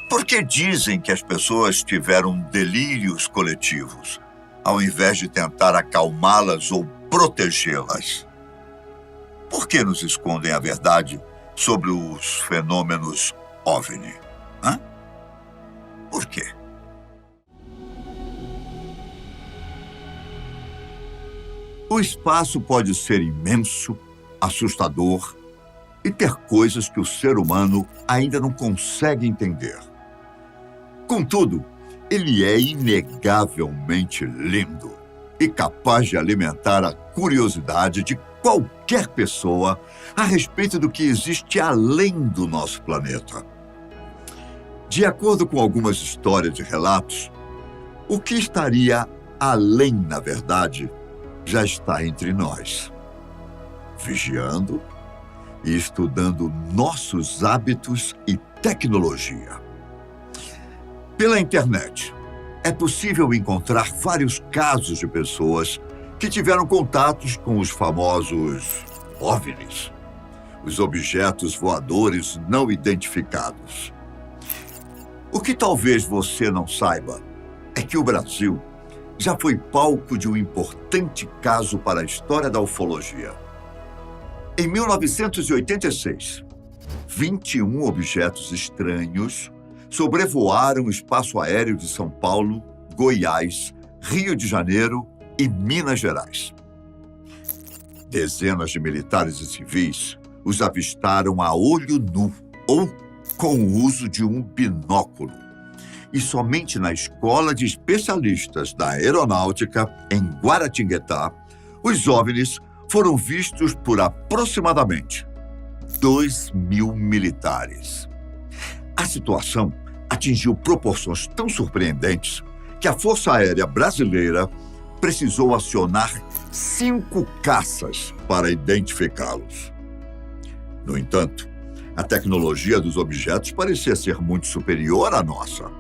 Speaker 1: Por que dizem que as pessoas tiveram delírios coletivos, ao invés de tentar acalmá-las ou protegê-las? Por que nos escondem a verdade sobre os fenômenos OVNI? Por quê? O espaço pode ser imenso, assustador e ter coisas que o ser humano ainda não consegue entender. Contudo, ele é inegavelmente lindo e capaz de alimentar a curiosidade de qualquer pessoa a respeito do que existe além do nosso planeta. De acordo com algumas histórias e relatos, o que estaria além, na verdade, já está entre nós, vigiando e estudando nossos hábitos e tecnologia. Pela internet, é possível encontrar vários casos de pessoas que tiveram contatos com os famosos OVNIs, os objetos voadores não identificados. O que talvez você não saiba é que o Brasil já foi palco de um importante caso para a história da ufologia. Em 1986, 21 objetos estranhos sobrevoaram o espaço aéreo de São Paulo, Goiás, Rio de Janeiro e Minas Gerais. Dezenas de militares e civis os avistaram a olho nu ou com o uso de um binóculo. E somente na Escola de Especialistas da Aeronáutica, em Guaratinguetá, os OVNIs foram vistos por aproximadamente 2.000 militares. A situação atingiu proporções tão surpreendentes que a Força Aérea Brasileira precisou acionar 5 caças para identificá-los. No entanto, a tecnologia dos objetos parecia ser muito superior à nossa,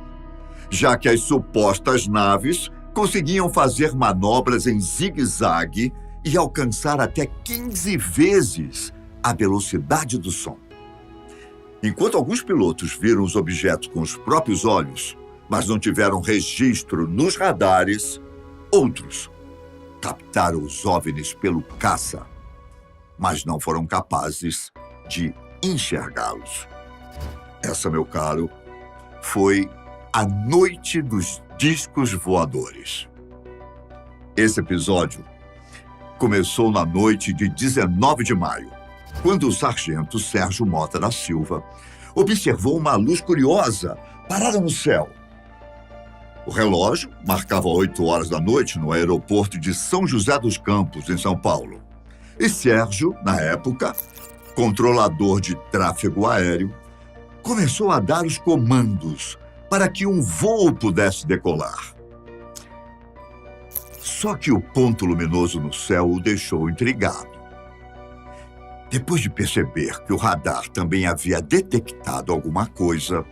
Speaker 1: já que as supostas naves conseguiam fazer manobras em zigue-zague e alcançar até 15 vezes a velocidade do som. Enquanto alguns pilotos viram os objetos com os próprios olhos, mas não tiveram registro nos radares. Outros captaram os OVNIs pelo caça, mas não foram capazes de enxergá-los. Essa, meu caro, foi a noite dos discos voadores. Esse episódio começou na noite de 19 de maio, quando o sargento Sérgio Mota da Silva observou uma luz curiosa parada no céu. O relógio marcava 8 horas da noite no aeroporto de São José dos Campos, em São Paulo. E Sérgio, na época, controlador de tráfego aéreo, começou a dar os comandos para que um voo pudesse decolar. Só que o ponto luminoso no céu o deixou intrigado. Depois de perceber que o radar também havia detectado alguma coisa,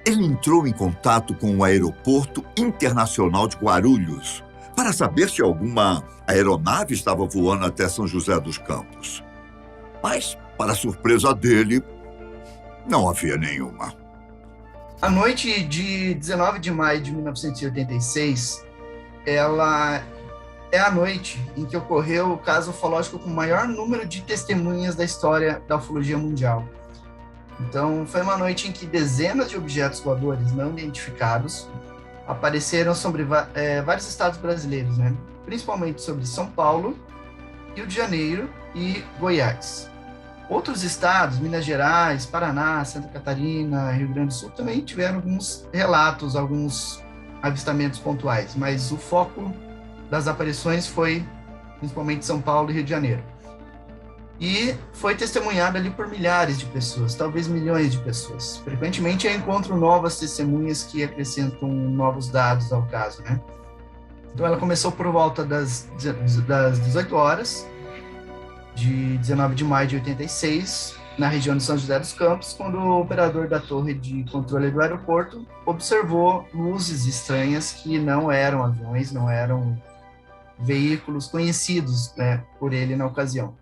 Speaker 1: ele entrou em contato com o Aeroporto Internacional de Guarulhos para saber se alguma aeronave estava voando até São José dos Campos. Mas, para surpresa dele, não havia nenhuma.
Speaker 3: A noite de 19 de maio de 1986, ela é a noite em que ocorreu o caso ufológico com o maior número de testemunhas da história da ufologia mundial. Então, foi uma noite em que dezenas de objetos voadores não identificados apareceram sobre vários estados brasileiros, né? Principalmente sobre São Paulo, Rio de Janeiro e Goiás. Outros estados, Minas Gerais, Paraná, Santa Catarina, Rio Grande do Sul, também tiveram alguns relatos, alguns avistamentos pontuais, mas o foco das aparições foi principalmente São Paulo e Rio de Janeiro. E foi testemunhado ali por milhares de pessoas, talvez milhões de pessoas. Frequentemente eu encontro novas testemunhas que acrescentam novos dados ao caso, né? Então ela começou por volta das 18 horas, de 19 de maio de 86, na região de São José dos Campos, quando o operador da torre de controle do aeroporto observou luzes estranhas que não eram aviões, não eram veículos conhecidos, né, por ele na ocasião.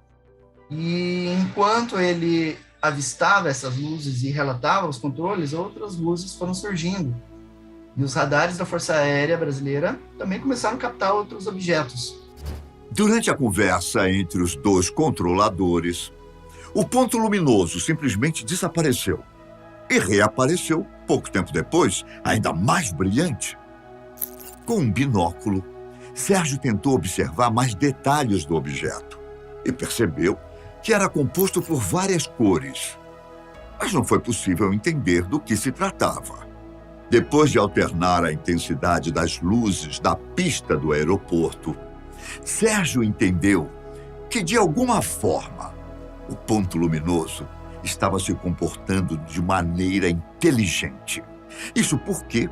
Speaker 3: E enquanto ele avistava essas luzes e relatava os controles, outras luzes foram surgindo. E os radares da Força Aérea Brasileira também começaram a captar outros objetos.
Speaker 1: Durante a conversa entre os dois controladores, o ponto luminoso simplesmente desapareceu e reapareceu pouco tempo depois, ainda mais brilhante. Com um binóculo, Sérgio tentou observar mais detalhes do objeto e percebeu que era composto por várias cores, mas não foi possível entender do que se tratava. Depois de alternar a intensidade das luzes da pista do aeroporto, Sérgio entendeu que, de alguma forma, o ponto luminoso estava se comportando de maneira inteligente. Isso porque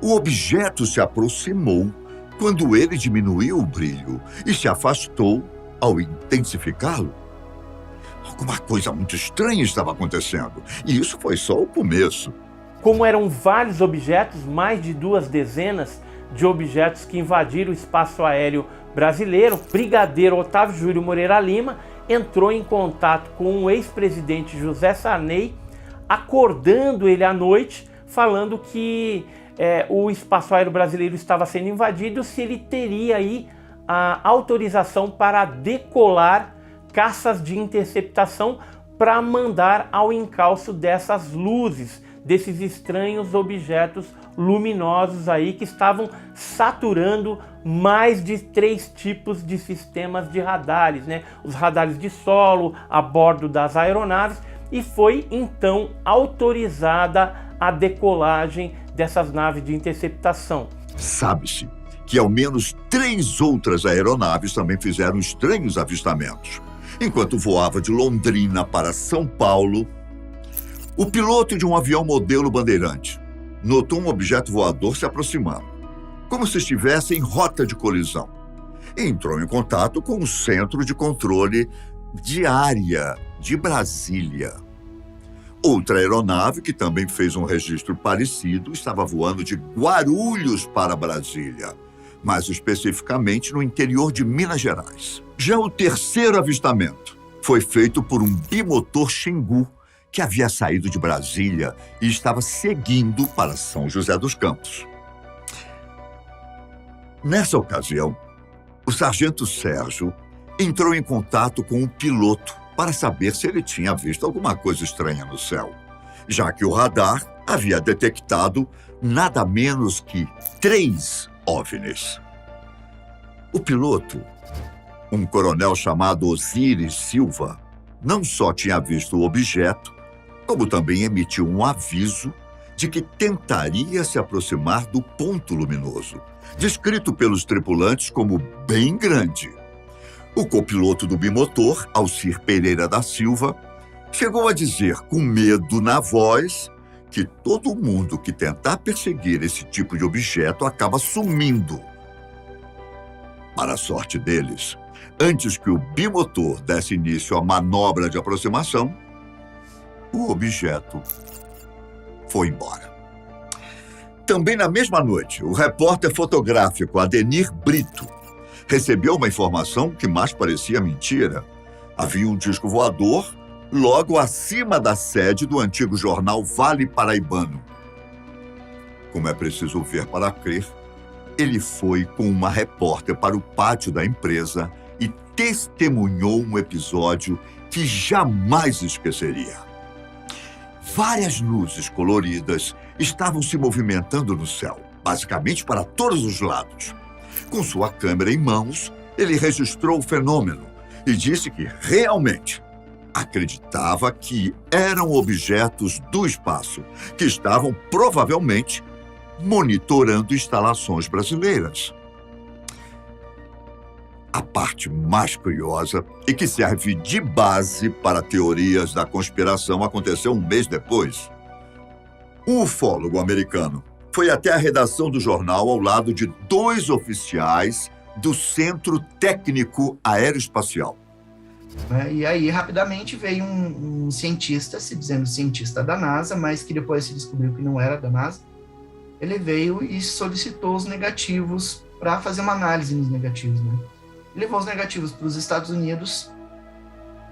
Speaker 1: o objeto se aproximou quando ele diminuiu o brilho e se afastou ao intensificá-lo. Alguma coisa muito estranha estava acontecendo, e isso foi só o começo.
Speaker 8: Como eram vários objetos, mais de 2 dezenas de objetos que invadiram o espaço aéreo brasileiro, o brigadeiro Otávio Júlio Moreira Lima entrou em contato com o ex-presidente José Sarney, acordando ele à noite, falando que o espaço aéreo brasileiro estava sendo invadido, se ele teria aí a autorização para decolar caças de interceptação para mandar ao encalço dessas luzes, desses estranhos objetos luminosos aí que estavam saturando mais de 3 tipos de sistemas de radares, né? Os radares de solo, a bordo das aeronaves, e foi então autorizada a decolagem dessas naves de interceptação.
Speaker 1: Sabe-se que ao menos 3 outras aeronaves também fizeram estranhos avistamentos. Enquanto voava de Londrina para São Paulo, o piloto de um avião modelo Bandeirante notou um objeto voador se aproximando, como se estivesse em rota de colisão, e entrou em contato com o Centro de Controle de Área de Brasília. Outra aeronave, que também fez um registro parecido, estava voando de Guarulhos para Brasília, mais especificamente no interior de Minas Gerais. Já o terceiro avistamento foi feito por um bimotor Xingu, que havia saído de Brasília e estava seguindo para São José dos Campos. Nessa ocasião, o sargento Sérgio entrou em contato com o piloto para saber se ele tinha visto alguma coisa estranha no céu, já que o radar havia detectado nada menos que 3 OVNIs. O piloto, um coronel chamado Osíris Silva, não só tinha visto o objeto, como também emitiu um aviso de que tentaria se aproximar do ponto luminoso, descrito pelos tripulantes como bem grande. O copiloto do bimotor, Alcir Pereira da Silva, chegou a dizer com medo na voz que todo mundo que tentar perseguir esse tipo de objeto acaba sumindo. Para a sorte deles, antes que o bimotor desse início à manobra de aproximação, o objeto foi embora. Também na mesma noite, o repórter fotográfico Adenir Brito recebeu uma informação que mais parecia mentira. Havia um disco voador logo acima da sede do antigo jornal Vale Paraibano. Como é preciso ver para crer, ele foi com uma repórter para o pátio da empresa e testemunhou um episódio que jamais esqueceria. Várias luzes coloridas estavam se movimentando no céu, basicamente para todos os lados. Com sua câmera em mãos, ele registrou o fenômeno e disse que realmente acreditava que eram objetos do espaço, que estavam provavelmente monitorando instalações brasileiras. A parte mais curiosa e que serve de base para teorias da conspiração aconteceu um mês depois. Um ufólogo americano foi até a redação do jornal ao lado de 2 oficiais do Centro Técnico Aeroespacial.
Speaker 3: E aí, rapidamente, veio um cientista, se dizendo cientista da NASA, mas que depois se descobriu que não era da NASA. Ele veio e solicitou os negativos para fazer uma análise nos negativos, né? Ele levou os negativos para os Estados Unidos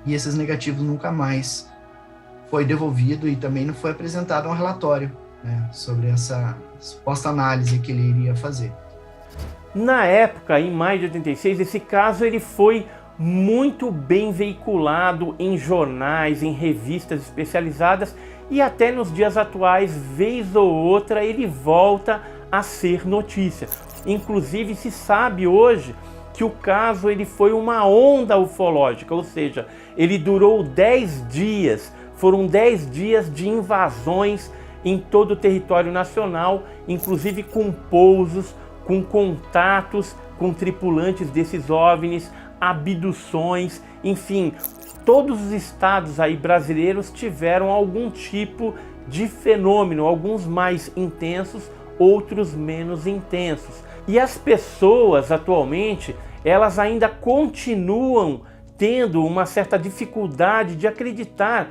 Speaker 3: e esses negativos nunca mais foi devolvido e também não foi apresentado um relatório, né, sobre essa suposta análise que ele iria fazer.
Speaker 8: Na época, em maio de 86, esse caso ele foi muito bem veiculado em jornais, em revistas especializadas e até nos dias atuais, vez ou outra, ele volta a ser notícia. Inclusive, se sabe hoje que o caso ele foi uma onda ufológica, ou seja, ele durou 10 dias, foram 10 dias de invasões em todo o território nacional, inclusive com pousos, com contatos com tripulantes desses OVNIs, abduções, enfim, todos os estados aí brasileiros tiveram algum tipo de fenômeno, alguns mais intensos, outros menos intensos. E as pessoas atualmente, elas ainda continuam tendo uma certa dificuldade de acreditar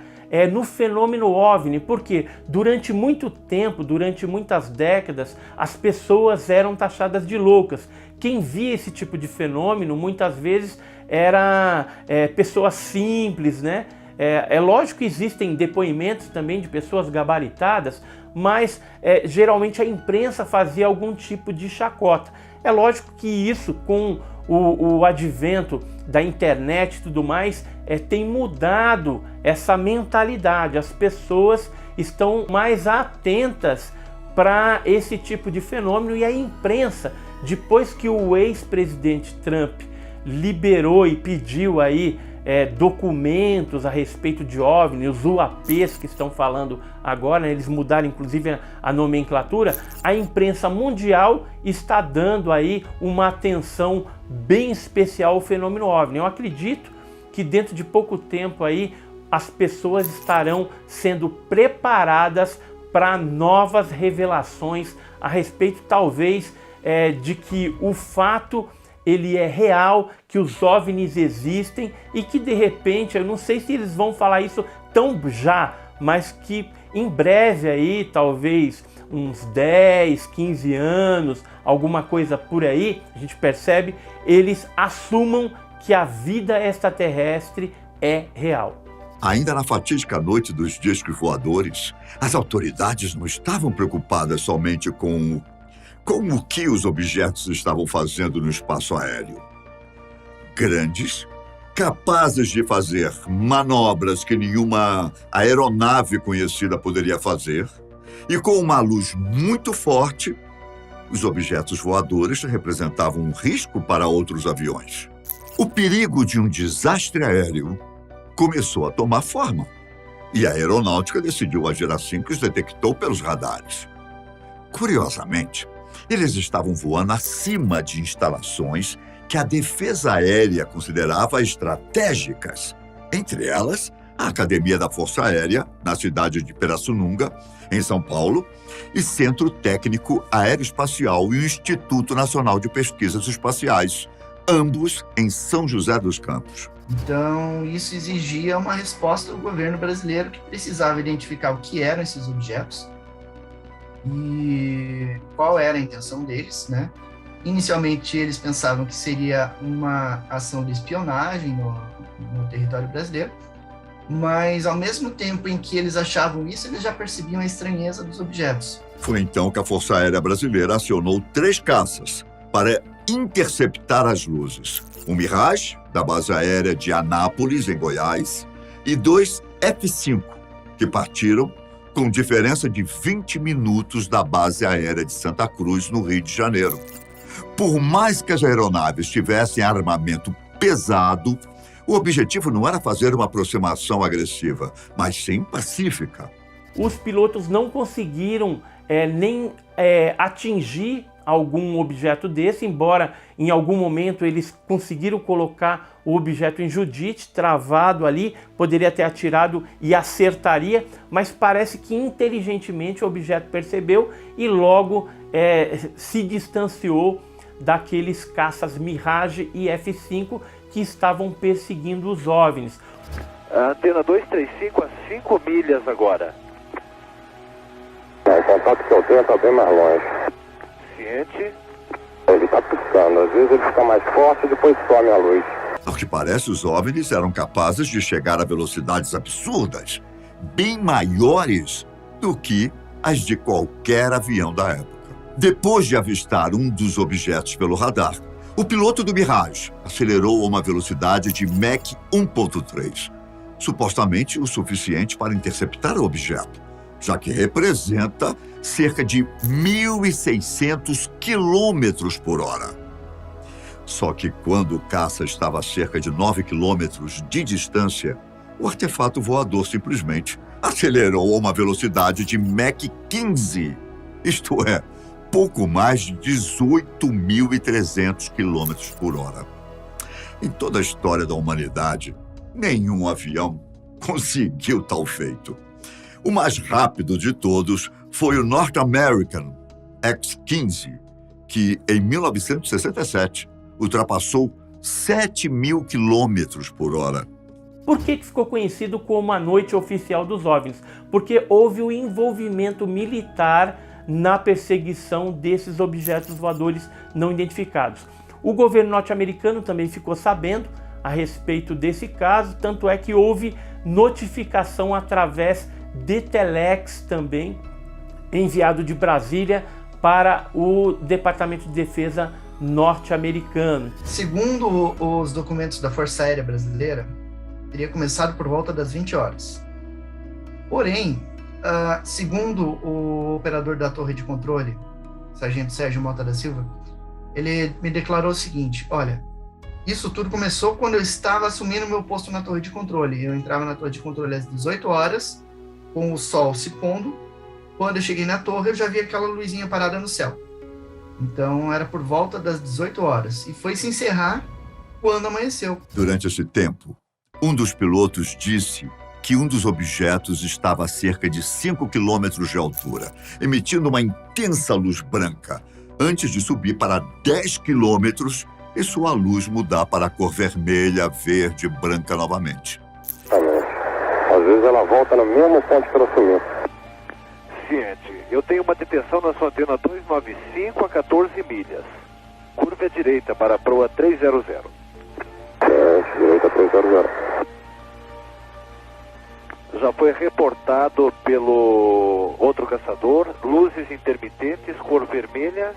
Speaker 8: no fenômeno OVNI, porque durante muito tempo, durante muitas décadas, as pessoas eram taxadas de loucas. Quem via esse tipo de fenômeno muitas vezes era pessoas simples, né? É lógico que existem depoimentos também de pessoas gabaritadas, mas geralmente a imprensa fazia algum tipo de chacota. É lógico que isso, com o advento da internet e tudo mais, tem mudado essa mentalidade. As pessoas estão mais atentas para esse tipo de fenômeno e a imprensa, depois que o ex-presidente Trump liberou e pediu aí documentos a respeito de OVNI, os UAPs que estão falando agora, né, eles mudaram inclusive a nomenclatura, a imprensa mundial está dando aí uma atenção bem especial ao fenômeno OVNI. Eu acredito que dentro de pouco tempo aí as pessoas estarão sendo preparadas para novas revelações a respeito talvez de que o fato ele é real, que os OVNIs existem e que de repente, eu não sei se eles vão falar isso tão já, mas que em breve aí, talvez uns 10, 15 anos, alguma coisa por aí, a gente percebe, eles assumam que a vida extraterrestre é real.
Speaker 1: Ainda na fatídica noite dos discos voadores, as autoridades não estavam preocupadas somente com o que os objetos estavam fazendo no espaço aéreo. Grandes, capazes de fazer manobras que nenhuma aeronave conhecida poderia fazer, e com uma luz muito forte, os objetos voadores representavam um risco para outros aviões. O perigo de um desastre aéreo começou a tomar forma, e a aeronáutica decidiu agir assim que os detectou pelos radares. Curiosamente, eles estavam voando acima de instalações que a defesa aérea considerava estratégicas, entre elas a Academia da Força Aérea, na cidade de Pirassununga, em São Paulo, e Centro Técnico Aeroespacial e o Instituto Nacional de Pesquisas Espaciais, ambos em São José dos Campos.
Speaker 3: Então, isso exigia uma resposta do governo brasileiro, que precisava identificar o que eram esses objetos e qual era a intenção deles, né? Inicialmente, eles pensavam que seria uma ação de espionagem no território brasileiro, mas, ao mesmo tempo em que eles achavam isso, eles já percebiam a estranheza dos objetos.
Speaker 1: Foi então que a Força Aérea Brasileira acionou 3 caças para interceptar as luzes. Um Mirage, da base aérea de Anápolis, em Goiás, e 2 F-5, que partiram com diferença de 20 minutos da base aérea de Santa Cruz, no Rio de Janeiro. Por mais que as aeronaves tivessem armamento pesado, o objetivo não era fazer uma aproximação agressiva, mas sim pacífica.
Speaker 8: Os pilotos não conseguiram nem atingir algum objeto desse, embora em algum momento eles conseguiram colocar o objeto em Judite, travado ali, poderia ter atirado e acertaria, mas parece que inteligentemente o objeto percebeu e logo se distanciou daqueles caças Mirage e F-5 que estavam perseguindo os OVNIs.
Speaker 9: A antena 235 a 5 milhas agora.
Speaker 10: O contato que eu tenho está bem mais longe.
Speaker 9: Ciente.
Speaker 10: Ele está piscando, às vezes ele fica mais forte e depois some a luz.
Speaker 1: Ao que parece, os OVNIs eram capazes de chegar a velocidades absurdas, bem maiores do que as de qualquer avião da época. Depois de avistar um dos objetos pelo radar, o piloto do Mirage acelerou a uma velocidade de Mach 1.3, supostamente o suficiente para interceptar o objeto, já que representa cerca de 1.600 quilômetros por hora. Só que quando o caça estava a cerca de 9 quilômetros de distância, o artefato voador simplesmente acelerou a uma velocidade de Mach 15, isto é, pouco mais de 18.300 quilômetros por hora. Em toda a história da humanidade, nenhum avião conseguiu tal feito. O mais rápido de todos foi o North American X-15, que, em 1967, ultrapassou 7.000 quilômetros por hora.
Speaker 8: Por que ficou conhecido como a Noite Oficial dos OVNIs? Porque houve o envolvimento militar na perseguição desses objetos voadores não identificados. O governo norte-americano também ficou sabendo a respeito desse caso, tanto é que houve notificação através de telex também, enviado de Brasília para o Departamento de Defesa norte-americano.
Speaker 3: Segundo os documentos da Força Aérea Brasileira, teria começado por volta das 20 horas. Porém, segundo o operador da torre de controle, Sargento Sérgio Mota da Silva, ele me declarou o seguinte: olha, isso tudo começou quando eu estava assumindo meu posto na torre de controle. Eu entrava na torre de controle às 18 horas, com o sol se pondo. Quando eu cheguei na torre, eu já vi aquela luzinha parada no céu. Então, era por volta das 18 horas. E foi se encerrar quando amanheceu.
Speaker 1: Durante esse tempo, um dos pilotos disse que um dos objetos estava a cerca de 5 quilômetros de altura, emitindo uma intensa luz branca, antes de subir para 10 quilômetros e sua luz mudar para a cor vermelha, verde e branca novamente.
Speaker 10: Às vezes ela volta no mesmo ponto que ela sumiu.
Speaker 9: Ciente, eu tenho uma detenção na sua antena 295 a 14 milhas. Curva à direita para a proa 300.
Speaker 10: Direita 300.
Speaker 9: Já foi reportado pelo outro caçador, luzes intermitentes, cor vermelha.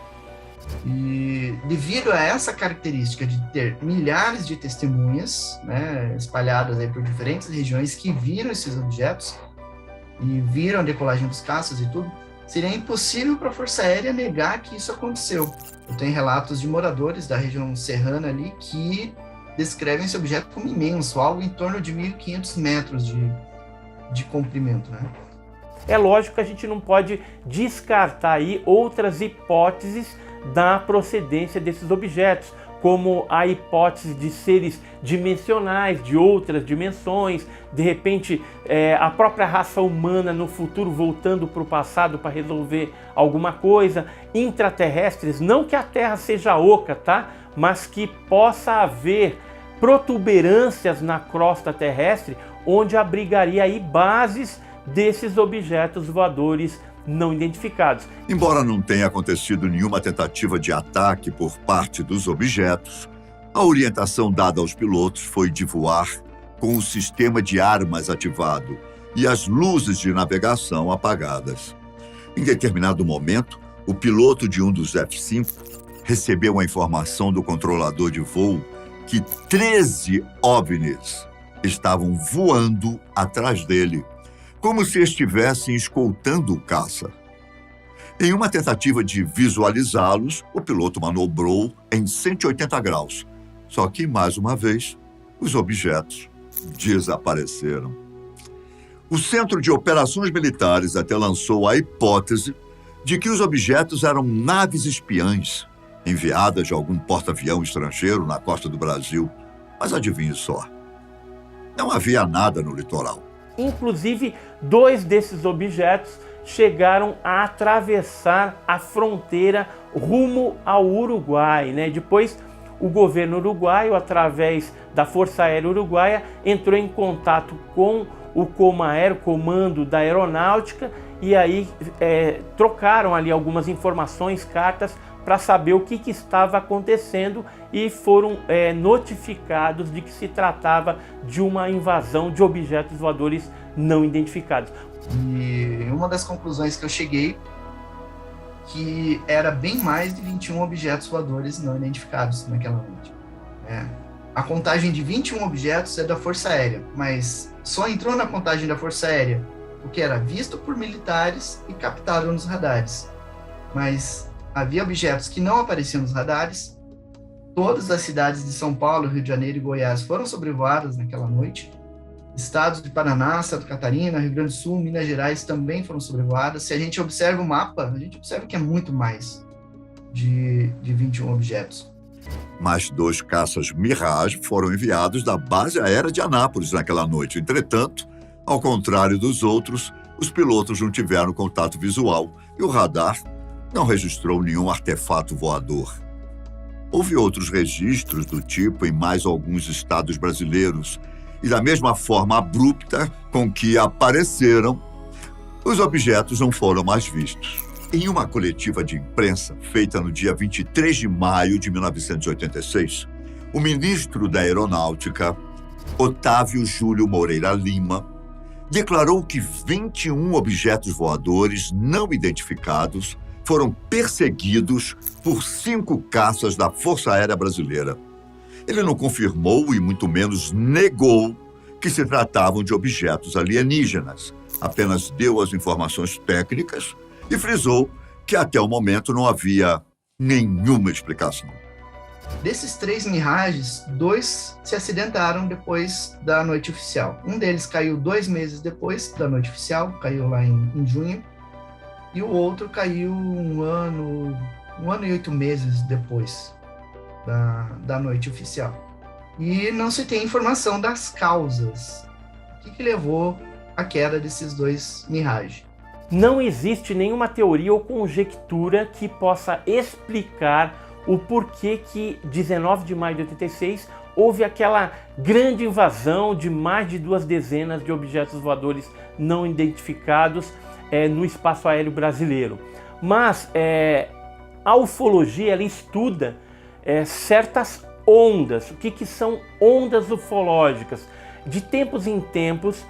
Speaker 3: E devido a essa característica de ter milhares de testemunhas, né, espalhadas aí por diferentes regiões que viram esses objetos e viram a decolagem dos caças e tudo, seria impossível para a Força Aérea negar que isso aconteceu. Eu tenho relatos de moradores da região serrana ali que descrevem esse objeto como imenso, algo em torno de 1.500 metros de comprimento, né?
Speaker 8: É lógico que a gente não pode descartar aí outras hipóteses da procedência desses objetos, como a hipótese de seres dimensionais, de outras dimensões, de repente a própria raça humana no futuro voltando para o passado para resolver alguma coisa, intraterrestres, não que a Terra seja oca, tá? Mas que possa haver protuberâncias na crosta terrestre onde abrigaria aí bases desses objetos voadores não identificados.
Speaker 1: Embora não tenha acontecido nenhuma tentativa de ataque por parte dos objetos, a orientação dada aos pilotos foi de voar com o sistema de armas ativado e as luzes de navegação apagadas. Em determinado momento, o piloto de um dos F-5 recebeu a informação do controlador de voo que 13 OVNIs estavam voando atrás dele, como se estivessem escoltando o caça. Em uma tentativa de visualizá-los, o piloto manobrou em 180 graus. Só que, mais uma vez, os objetos desapareceram. O Centro de Operações Militares até lançou a hipótese de que os objetos eram naves espiãs enviadas de algum porta-avião estrangeiro na costa do Brasil. Mas adivinhe só, não havia nada no litoral.
Speaker 8: Inclusive, 2 desses objetos chegaram a atravessar a fronteira rumo ao Uruguai, né? Depois, o governo uruguaio, através da Força Aérea Uruguaia, entrou em contato com o Comaer, Comando da Aeronáutica, e aí trocaram ali algumas informações, cartas, para saber o que estava acontecendo e foram notificados de que se tratava de uma invasão de objetos voadores não identificados.
Speaker 3: E uma das conclusões que eu cheguei que era bem mais de 21 objetos voadores não identificados naquela noite. A contagem de 21 objetos é da Força Aérea, mas só entrou na contagem da Força Aérea o que era visto por militares e captado nos radares. Mas havia objetos que não apareciam nos radares. Todas as cidades de São Paulo, Rio de Janeiro e Goiás foram sobrevoadas naquela noite. Estados de Paraná, Santa Catarina, Rio Grande do Sul, Minas Gerais também foram sobrevoadas. Se a gente observa o mapa, a gente observa que é muito mais de 21 objetos.
Speaker 1: Mais 2 caças Mirage foram enviados da base aérea de Anápolis naquela noite. Entretanto, ao contrário dos outros, os pilotos não tiveram contato visual e o radar não registrou nenhum artefato voador. Houve outros registros do tipo em mais alguns estados brasileiros e da mesma forma abrupta com que apareceram, os objetos não foram mais vistos. Em uma coletiva de imprensa feita no dia 23 de maio de 1986, o ministro da Aeronáutica, Otávio Júlio Moreira Lima, declarou que 21 objetos voadores não identificados foram perseguidos por 5 caças da Força Aérea Brasileira. Ele não confirmou e muito menos negou que se tratavam de objetos alienígenas. Apenas deu as informações técnicas e frisou que até o momento não havia nenhuma explicação.
Speaker 3: Desses 3 Mirages, 2 se acidentaram depois da noite oficial. Um deles caiu 2 meses depois da noite oficial, caiu lá em junho, e o outro caiu um ano e 8 meses depois da noite oficial. E não se tem informação das causas. O que levou à queda desses 2 Mirage?
Speaker 8: Não existe nenhuma teoria ou conjectura que possa explicar o porquê que 19 de maio de 86 houve aquela grande invasão de mais de 2 dezenas de objetos voadores não identificados no espaço aéreo brasileiro. Mas a ufologia ela estuda certas ondas. O que são ondas ufológicas? De tempos em tempos,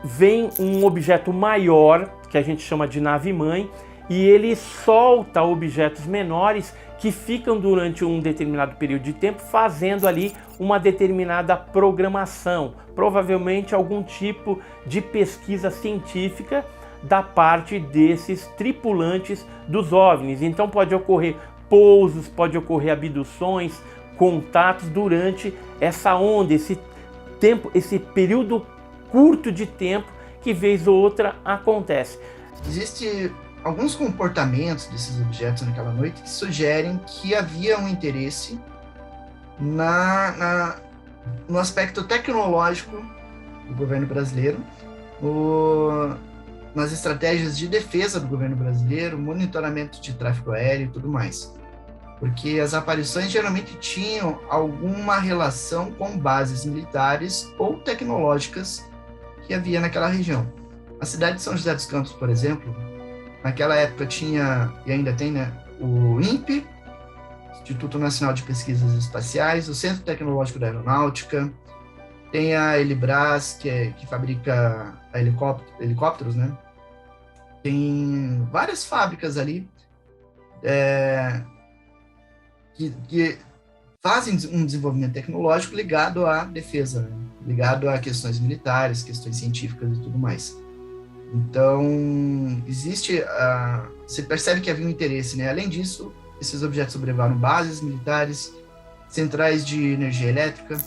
Speaker 8: vem um objeto maior, que a gente chama de nave-mãe, e ele solta objetos menores que ficam durante um determinado período de tempo fazendo ali uma determinada programação, provavelmente algum tipo de pesquisa científica da parte desses tripulantes dos OVNIs. Então pode ocorrer pousos, pode ocorrer abduções, contatos durante essa onda, esse tempo, esse período curto de tempo que vez ou outra acontece.
Speaker 3: Existe alguns comportamentos desses objetos naquela noite que sugerem que havia um interesse no aspecto tecnológico do governo brasileiro, nas estratégias de defesa do governo brasileiro, monitoramento de tráfego aéreo e tudo mais. Porque as aparições geralmente tinham alguma relação com bases militares ou tecnológicas que havia naquela região. A cidade de São José dos Campos, por exemplo, naquela época tinha, e ainda tem, né, o INPE, Instituto Nacional de Pesquisas Espaciais, o Centro Tecnológico da Aeronáutica, tem a Elibras, que fabrica helicópteros, né? Tem várias fábricas ali que fazem um desenvolvimento tecnológico ligado à defesa, né? Ligado a questões militares, questões científicas e tudo mais. Então, você percebe que havia um interesse, né? Além disso, esses objetos sobrevoaram bases militares, centrais de energia elétrica.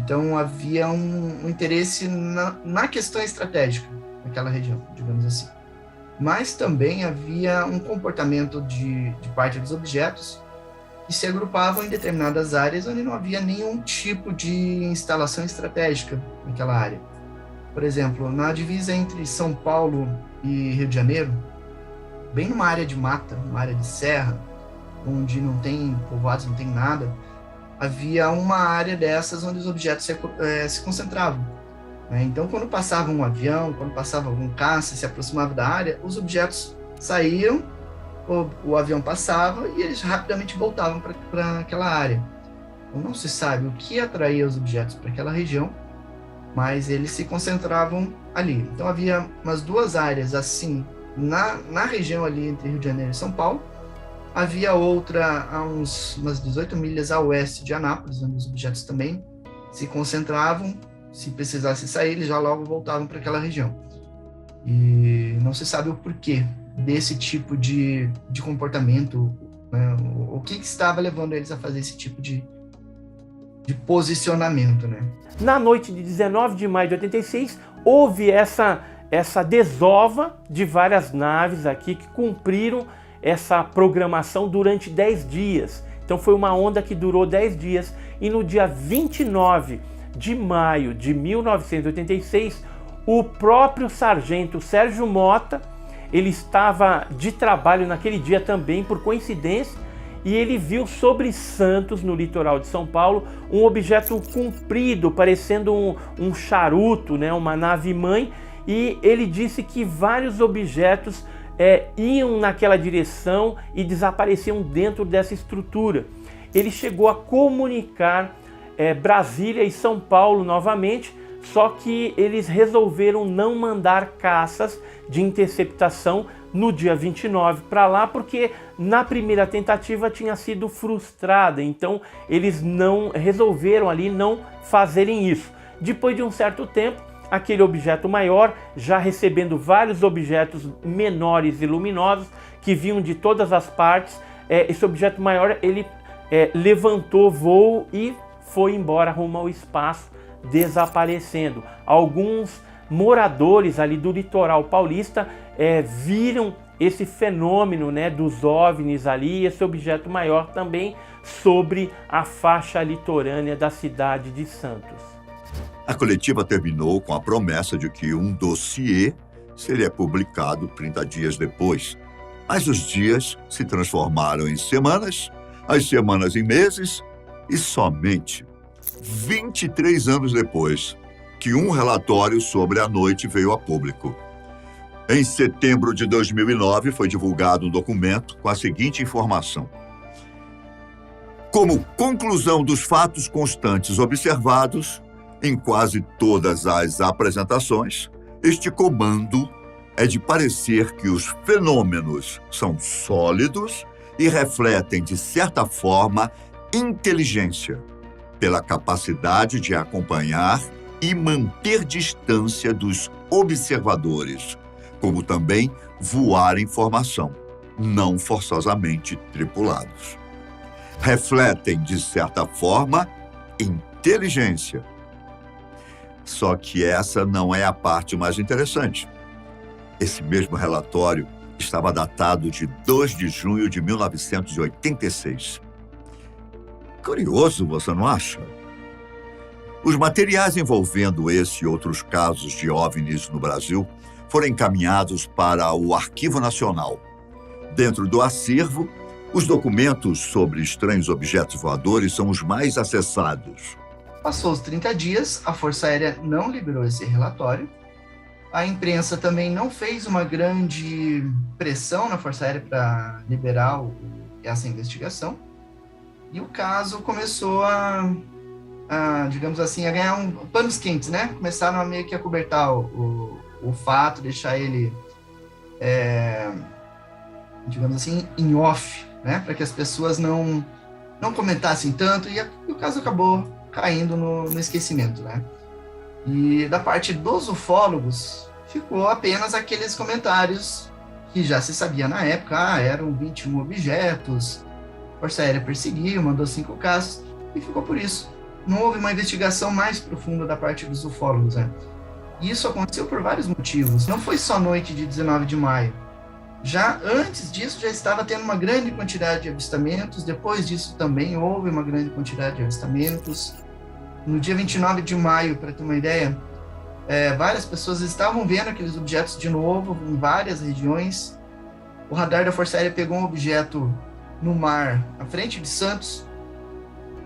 Speaker 3: Então, havia um interesse na questão estratégica naquela região, digamos assim. Mas também havia um comportamento de parte dos objetos que se agrupavam em determinadas áreas onde não havia nenhum tipo de instalação estratégica naquela área. Por exemplo, na divisa entre São Paulo e Rio de Janeiro, bem numa área de mata, uma área de serra, onde não tem povoados, não tem nada, havia uma área dessas onde os objetos se concentravam. Né? Então, quando passava um avião, quando passava algum caça, se aproximava da área, os objetos saíam, o avião passava e eles rapidamente voltavam para aquela área. Então, não se sabe o que atraía os objetos para aquela região, mas eles se concentravam ali. Então, havia umas duas áreas assim, na região ali entre Rio de Janeiro e São Paulo. Havia outra a umas 18 milhas a oeste de Anápolis, onde os objetos também se concentravam. Se precisasse sair, eles já logo voltavam para aquela região. E não se sabe o porquê desse tipo de comportamento, né? O que estava levando eles a fazer esse tipo de posicionamento, né?
Speaker 8: Na noite de 19 de maio de 86, houve essa desova de várias naves aqui que cumpriram essa programação durante 10 dias. Então foi uma onda que durou 10 dias e no dia 29 de maio de 1986, o próprio sargento Sérgio Mota, ele estava de trabalho naquele dia também, por coincidência, e ele viu sobre Santos, no litoral de São Paulo, um objeto comprido, parecendo um charuto, né, uma nave-mãe, e ele disse que vários objetos iam naquela direção e desapareciam dentro dessa estrutura. Ele chegou a comunicar Brasília e São Paulo novamente, só que eles resolveram não mandar caças de interceptação no dia 29 para lá, porque na primeira tentativa tinha sido frustrada, então eles não resolveram ali não fazerem isso. Depois de um certo tempo, aquele objeto maior, já recebendo vários objetos menores e luminosos que vinham de todas as partes, esse objeto maior ele levantou voo e foi embora rumo ao espaço, desaparecendo. Alguns moradores ali do litoral paulista viram esse fenômeno, né, dos OVNIs ali, esse objeto maior também sobre a faixa litorânea da cidade de Santos.
Speaker 1: A coletiva terminou com a promessa de que um dossiê seria publicado 30 dias depois. Mas os dias se transformaram em semanas, as semanas em meses, e somente 23 anos depois que um relatório sobre a noite veio a público. Em setembro de 2009, foi divulgado um documento com a seguinte informação: como conclusão dos fatos constantes observados em quase todas as apresentações, Este comando é de parecer que os fenômenos são sólidos e refletem, de certa forma, inteligência, pela capacidade de acompanhar e manter distância dos observadores, como também voar em formação, não forçosamente tripulados. Refletem, de certa forma, inteligência. Só que essa não é a parte mais interessante. Esse mesmo relatório estava datado de 2 de junho de 1986. Curioso, você não acha? Os materiais envolvendo esse e outros casos de OVNIs no Brasil foram encaminhados para o Arquivo Nacional. Dentro do acervo, os documentos sobre estranhos objetos voadores são os mais acessados.
Speaker 3: Passou os 30 dias, a Força Aérea não liberou esse relatório. A imprensa também não fez uma grande pressão na Força Aérea para liberar essa investigação. E o caso começou digamos assim, a ganhar panos quentes, né? Começaram a meio que acobertar o fato, deixar ele, digamos assim, em off, né? Para que as pessoas não comentassem tanto, e o caso acabou caindo no esquecimento, né? E da parte dos ufólogos, ficou apenas aqueles comentários que já se sabia na época, eram 21 objetos, a Força Aérea perseguiu, mandou 5 casos, e ficou por isso. Não houve uma investigação mais profunda da parte dos ufólogos, né? E isso aconteceu por vários motivos. Não foi só noite de 19 de maio. Já antes disso, já estava tendo uma grande quantidade de avistamentos. Depois disso também houve uma grande quantidade de avistamentos. No dia 29 de maio, para ter uma ideia, várias pessoas estavam vendo aqueles objetos de novo em várias regiões. O radar da Força Aérea pegou um objeto no mar, à frente de Santos,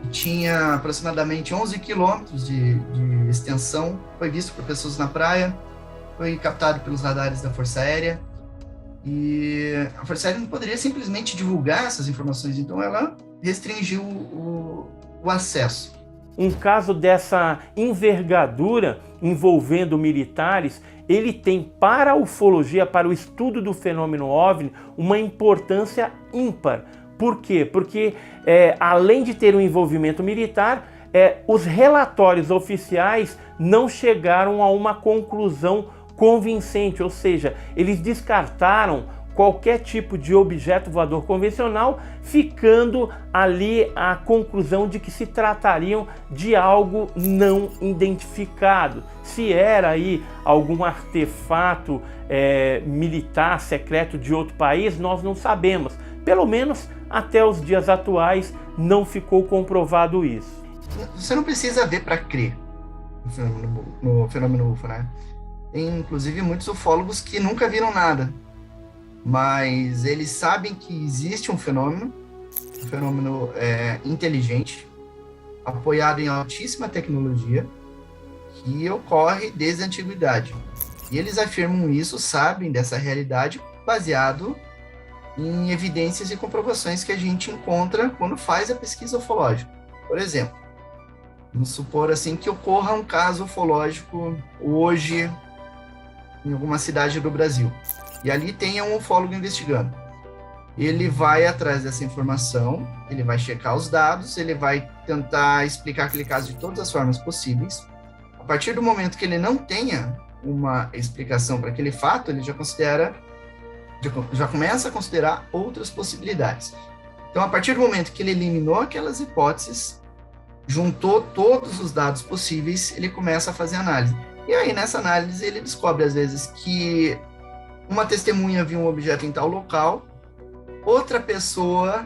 Speaker 3: que tinha aproximadamente 11 quilômetros de extensão. Foi visto por pessoas na praia, foi captado pelos radares da Força Aérea. E a Força Aérea não poderia simplesmente divulgar essas informações, então ela restringiu o acesso.
Speaker 8: Um caso dessa envergadura envolvendo militares, ele tem para a ufologia, para o estudo do fenômeno OVNI, uma importância ímpar. Por quê? Porque, além de ter um envolvimento militar, os relatórios oficiais não chegaram a uma conclusão convincente, ou seja, eles descartaram qualquer tipo de objeto voador convencional, ficando ali a conclusão de que se tratariam de algo não identificado. Se era aí algum artefato militar secreto de outro país, nós não sabemos. Pelo menos até os dias atuais não ficou isso.
Speaker 3: Você não precisa ver para crer no fenômeno UFO, né? Tem inclusive muitos ufólogos que nunca viram nada, mas eles sabem que existe um fenômeno inteligente, apoiado em altíssima tecnologia, que ocorre desde a antiguidade. E eles afirmam isso, sabem dessa realidade, baseado em evidências e comprovações que a gente encontra quando faz a pesquisa ufológica. Por exemplo, vamos supor assim que ocorra um caso ufológico hoje em alguma cidade do Brasil, e ali tenha um ufólogo investigando. Ele vai atrás dessa informação, ele vai checar os dados, ele vai tentar explicar aquele caso de todas as formas possíveis. A partir do momento que ele não tenha uma explicação para aquele fato, ele já começa a considerar outras possibilidades. Então, a partir do momento que ele eliminou aquelas hipóteses, juntou todos os dados possíveis, ele começa a fazer análise. E aí, nessa análise, ele descobre, às vezes, que uma testemunha viu um objeto em tal local, outra pessoa,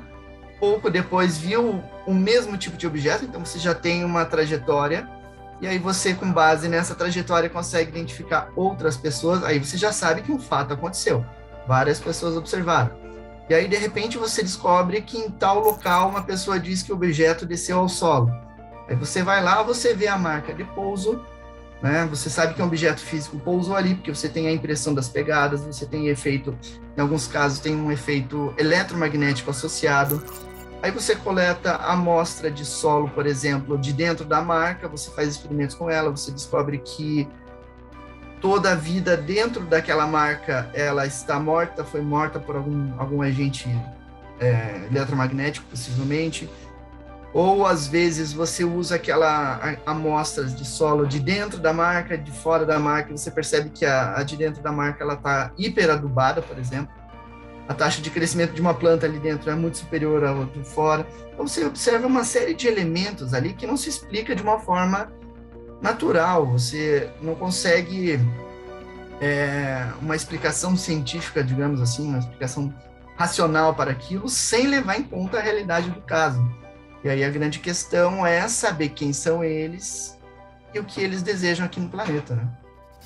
Speaker 3: pouco depois, viu o mesmo tipo de objeto, então você já tem uma trajetória, e aí você, com base nessa trajetória, consegue identificar outras pessoas, aí você já sabe que um fato aconteceu. Várias pessoas observaram. E aí, de repente, você descobre que em tal local uma pessoa diz que o objeto desceu ao solo. Aí você vai lá, você vê a marca de pouso, né? Você sabe que um objeto físico pousou ali, porque você tem a impressão das pegadas, você tem efeito, em alguns casos, tem um efeito eletromagnético associado. Aí você coleta a amostra de solo, por exemplo, de dentro da marca, você faz experimentos com ela, você descobre que toda a vida dentro daquela marca ela está morta, foi morta por algum agente eletromagnético, possivelmente, ou às vezes você usa amostras de solo de dentro da marca, de fora da marca, e você percebe que a de dentro da marca ela está hiperadubada, por exemplo. A taxa de crescimento de uma planta ali dentro é muito superior à de fora. Então você observa uma série de elementos ali que não se explica de uma forma natural. Você não consegue uma explicação científica, digamos assim, uma explicação racional para aquilo, sem levar em conta a realidade do caso. E aí a grande questão é saber quem são eles e o que eles desejam aqui no planeta, né?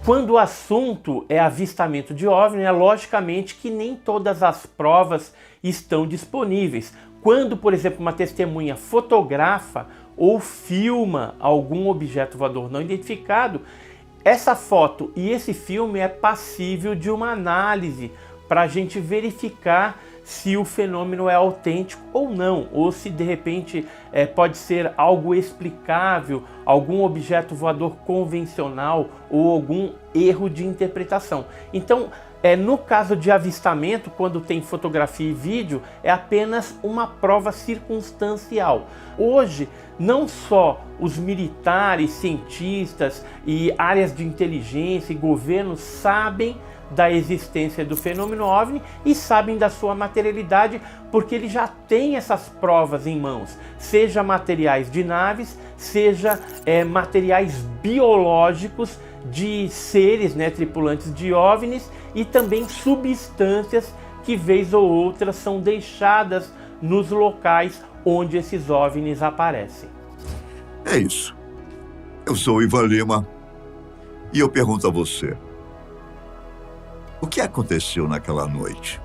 Speaker 8: Quando o assunto é avistamento de OVNI, é logicamente que nem todas as provas estão disponíveis. Quando, por exemplo, uma testemunha fotografa ou filma algum objeto voador não identificado, essa foto e esse filme é passível de uma análise para a gente verificar se o fenômeno é autêntico ou não, ou se de repente pode ser algo explicável, algum objeto voador convencional ou algum erro de interpretação. Então, no caso de avistamento, quando tem fotografia e vídeo, é apenas uma prova circunstancial. Hoje, não só os militares, cientistas e áreas de inteligência e governos sabem da existência do fenômeno OVNI e sabem da sua materialidade, porque ele já tem essas provas em mãos, seja materiais de naves, seja materiais biológicos de seres, tripulantes de OVNIs, e também substâncias que vez ou outra são deixadas nos locais onde esses OVNIs aparecem.
Speaker 1: É isso. Eu sou o Ivan Lima e eu pergunto a você: o que aconteceu naquela noite?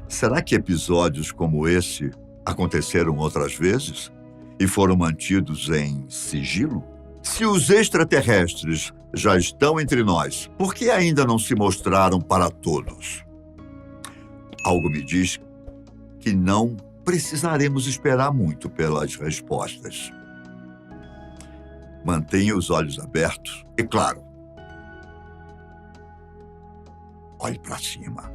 Speaker 1: Será que episódios como esse aconteceram outras vezes e foram mantidos em sigilo? Se os extraterrestres já estão entre nós, por que ainda não se mostraram para todos? Algo me diz que não precisaremos esperar muito pelas respostas. Mantenha os olhos abertos e, claro, olhe para cima.